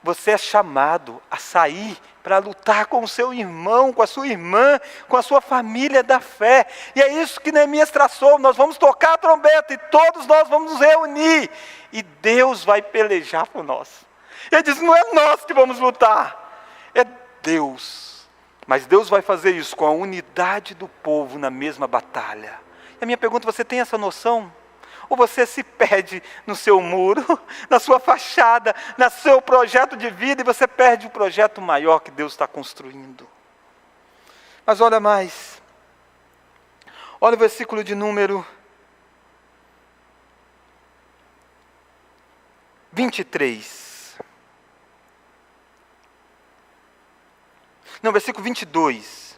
você é chamado a sair para lutar com o seu irmão, com a sua irmã, com a sua família da fé. E é isso que Neemias traçou. Nós vamos tocar a trombeta e todos nós vamos nos reunir. E Deus vai pelejar por nós. Ele diz, não é nós que vamos lutar, é Deus. Mas Deus vai fazer isso com a unidade do povo na mesma batalha. E a minha pergunta, você tem essa noção? Ou você se perde no seu muro, na sua fachada, no seu projeto de vida, e você perde o projeto maior que Deus está construindo? Mas olha mais. Olha o versículo de número 23. Não, versículo 22.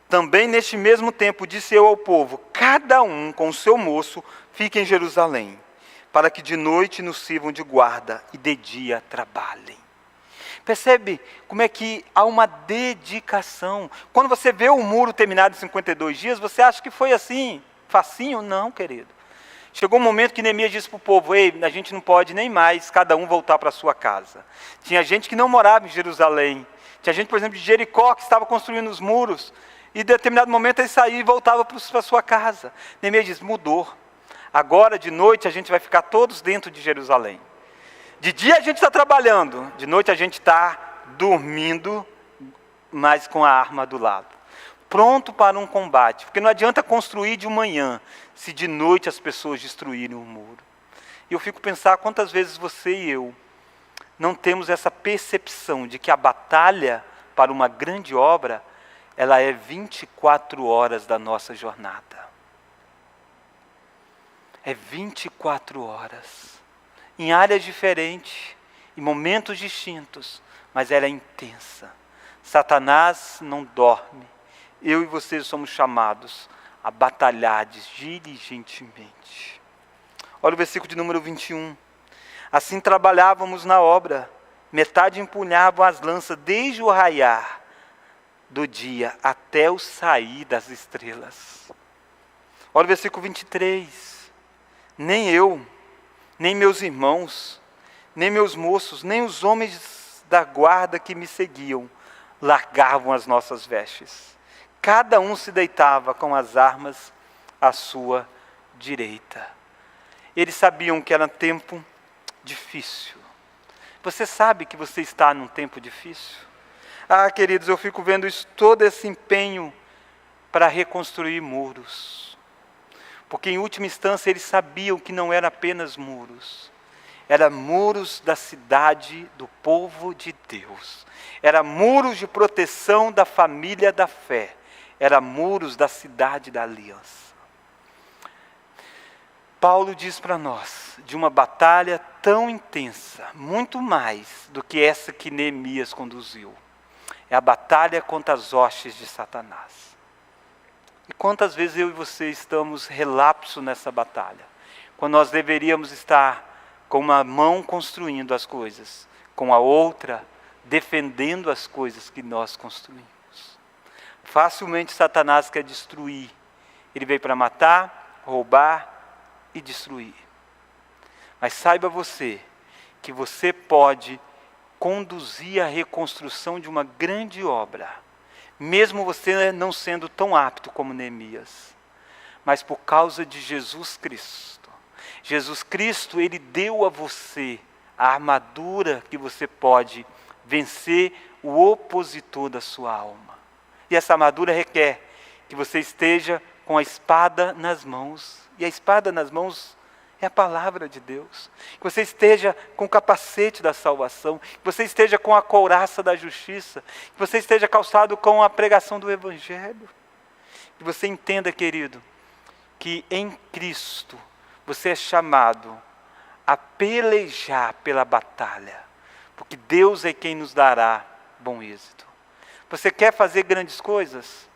Também neste mesmo tempo disse eu ao povo, cada um com o seu moço fique em Jerusalém, para que de noite nos sirvam de guarda e de dia trabalhem. Percebe como é que há uma dedicação. Quando você vê o muro terminado em 52 dias, você acha que foi assim, facinho? Não, querido. Chegou um momento que Neemias disse para o povo, ei, a gente não pode nem mais cada um voltar para a sua casa. Tinha gente que não morava em Jerusalém. Tinha gente, por exemplo, de Jericó, que estava construindo os muros. E em determinado momento ele saía e voltava para a sua casa. Neemias diz, mudou. Agora de noite a gente vai ficar todos dentro de Jerusalém. De dia a gente está trabalhando, de noite a gente está dormindo, mas com a arma do lado. Pronto para um combate. Porque não adianta construir de manhã, se de noite as pessoas destruírem o muro. E eu fico pensando quantas vezes você e eu não temos essa percepção de que a batalha para uma grande obra, ela é 24 horas da nossa jornada. É 24 horas. Em áreas diferentes, em momentos distintos, mas ela é intensa. Satanás não dorme. Eu e você somos chamados a batalhar diligentemente. Olha o versículo de número 21. Assim trabalhávamos na obra, metade empunhavam as lanças desde o raiar do dia até o sair das estrelas. Olha o versículo 23. Nem eu, nem meus irmãos, nem meus moços, nem os homens da guarda que me seguiam, largavam as nossas vestes. Cada um se deitava com as armas à sua direita. Eles sabiam que era um tempo difícil. Você sabe que você está num tempo difícil? Ah, queridos, eu fico vendo isso, todo esse empenho para reconstruir muros. Porque em última instância eles sabiam que não era apenas muros. Era muros da cidade do povo de Deus. Era muros de proteção da família da fé. Era muros da cidade da aliança. Paulo diz para nós de uma batalha tão intensa, muito mais do que essa que Neemias conduziu. É a batalha contra as hostes de Satanás. E quantas vezes eu e você estamos relapso nessa batalha? Quando nós deveríamos estar com uma mão construindo as coisas, com a outra defendendo as coisas que nós construímos. Facilmente Satanás quer destruir. Ele veio para matar, roubar e destruir. Mas saiba você que você pode conduzir a reconstrução de uma grande obra, mesmo você não sendo tão apto como Neemias, mas por causa de Jesus Cristo. Jesus Cristo, Ele deu a você a armadura que você pode vencer o opositor da sua alma. E essa armadura requer que você esteja com a espada nas mãos. E a espada nas mãos é a palavra de Deus. Que você esteja com o capacete da salvação. Que você esteja com a couraça da justiça. Que você esteja calçado com a pregação do Evangelho. Que você entenda, querido, que em Cristo você é chamado a pelejar pela batalha, porque Deus é quem nos dará bom êxito. Você quer fazer grandes coisas?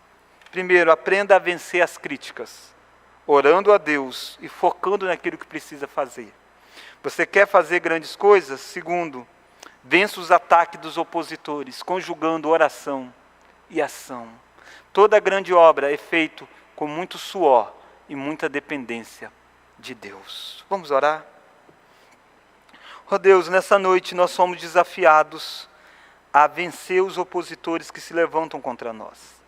Primeiro, aprenda a vencer as críticas, orando a Deus e focando naquilo que precisa fazer. Você quer fazer grandes coisas? Segundo, vença os ataques dos opositores, conjugando oração e ação. Toda grande obra é feita com muito suor e muita dependência de Deus. Vamos orar? Oh Deus, nessa noite nós somos desafiados a vencer os opositores que se levantam contra nós.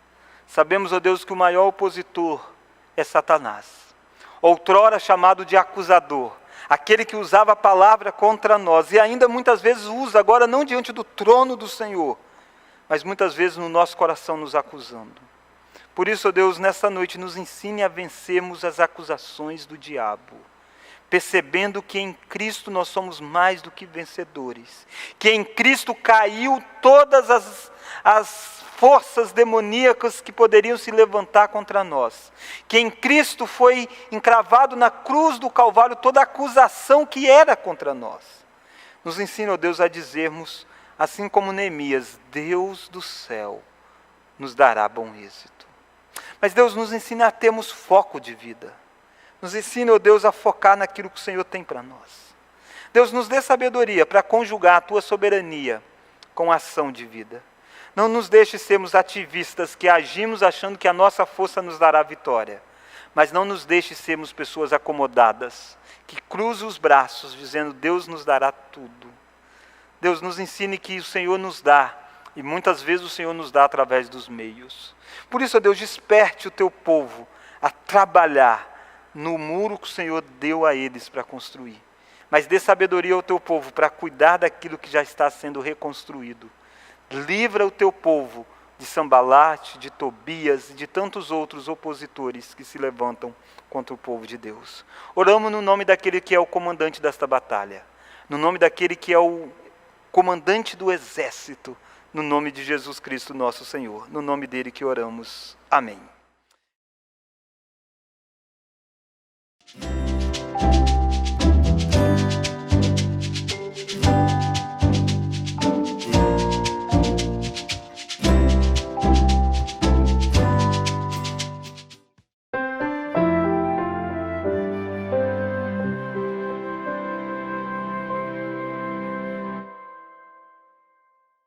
Sabemos, ó Deus, que o maior opositor é Satanás, outrora chamado de acusador, aquele que usava a palavra contra nós, e ainda muitas vezes usa, agora não diante do trono do Senhor, mas muitas vezes no nosso coração nos acusando. Por isso, ó Deus, nessa noite nos ensine a vencermos as acusações do diabo, percebendo que em Cristo nós somos mais do que vencedores, que em Cristo caiu todas as forças demoníacas que poderiam se levantar contra nós, que em Cristo foi encravado na cruz do Calvário toda a acusação que era contra nós. Nos ensina, ó Deus, a dizermos, assim como Neemias, Deus do céu nos dará bom êxito. Mas Deus nos ensina a termos foco de vida. Nos ensina, ó Deus, a focar naquilo que o Senhor tem para nós. Deus, nos dê sabedoria para conjugar a Tua soberania com a ação de vida. Não nos deixe sermos ativistas que agimos achando que a nossa força nos dará vitória. Mas não nos deixe sermos pessoas acomodadas, que cruzam os braços dizendo, Deus nos dará tudo. Deus, nos ensine que o Senhor nos dá, e muitas vezes o Senhor nos dá através dos meios. Por isso, ó Deus, desperte o Teu povo a trabalhar no muro que o Senhor deu a eles para construir. Mas dê sabedoria ao Teu povo para cuidar daquilo que já está sendo reconstruído. Livra o Teu povo de Sambalate, de Tobias e de tantos outros opositores que se levantam contra o povo de Deus. Oramos no nome daquele que é o comandante desta batalha, no nome daquele que é o comandante do exército, no nome de Jesus Cristo nosso Senhor. No nome dele que oramos. Amém.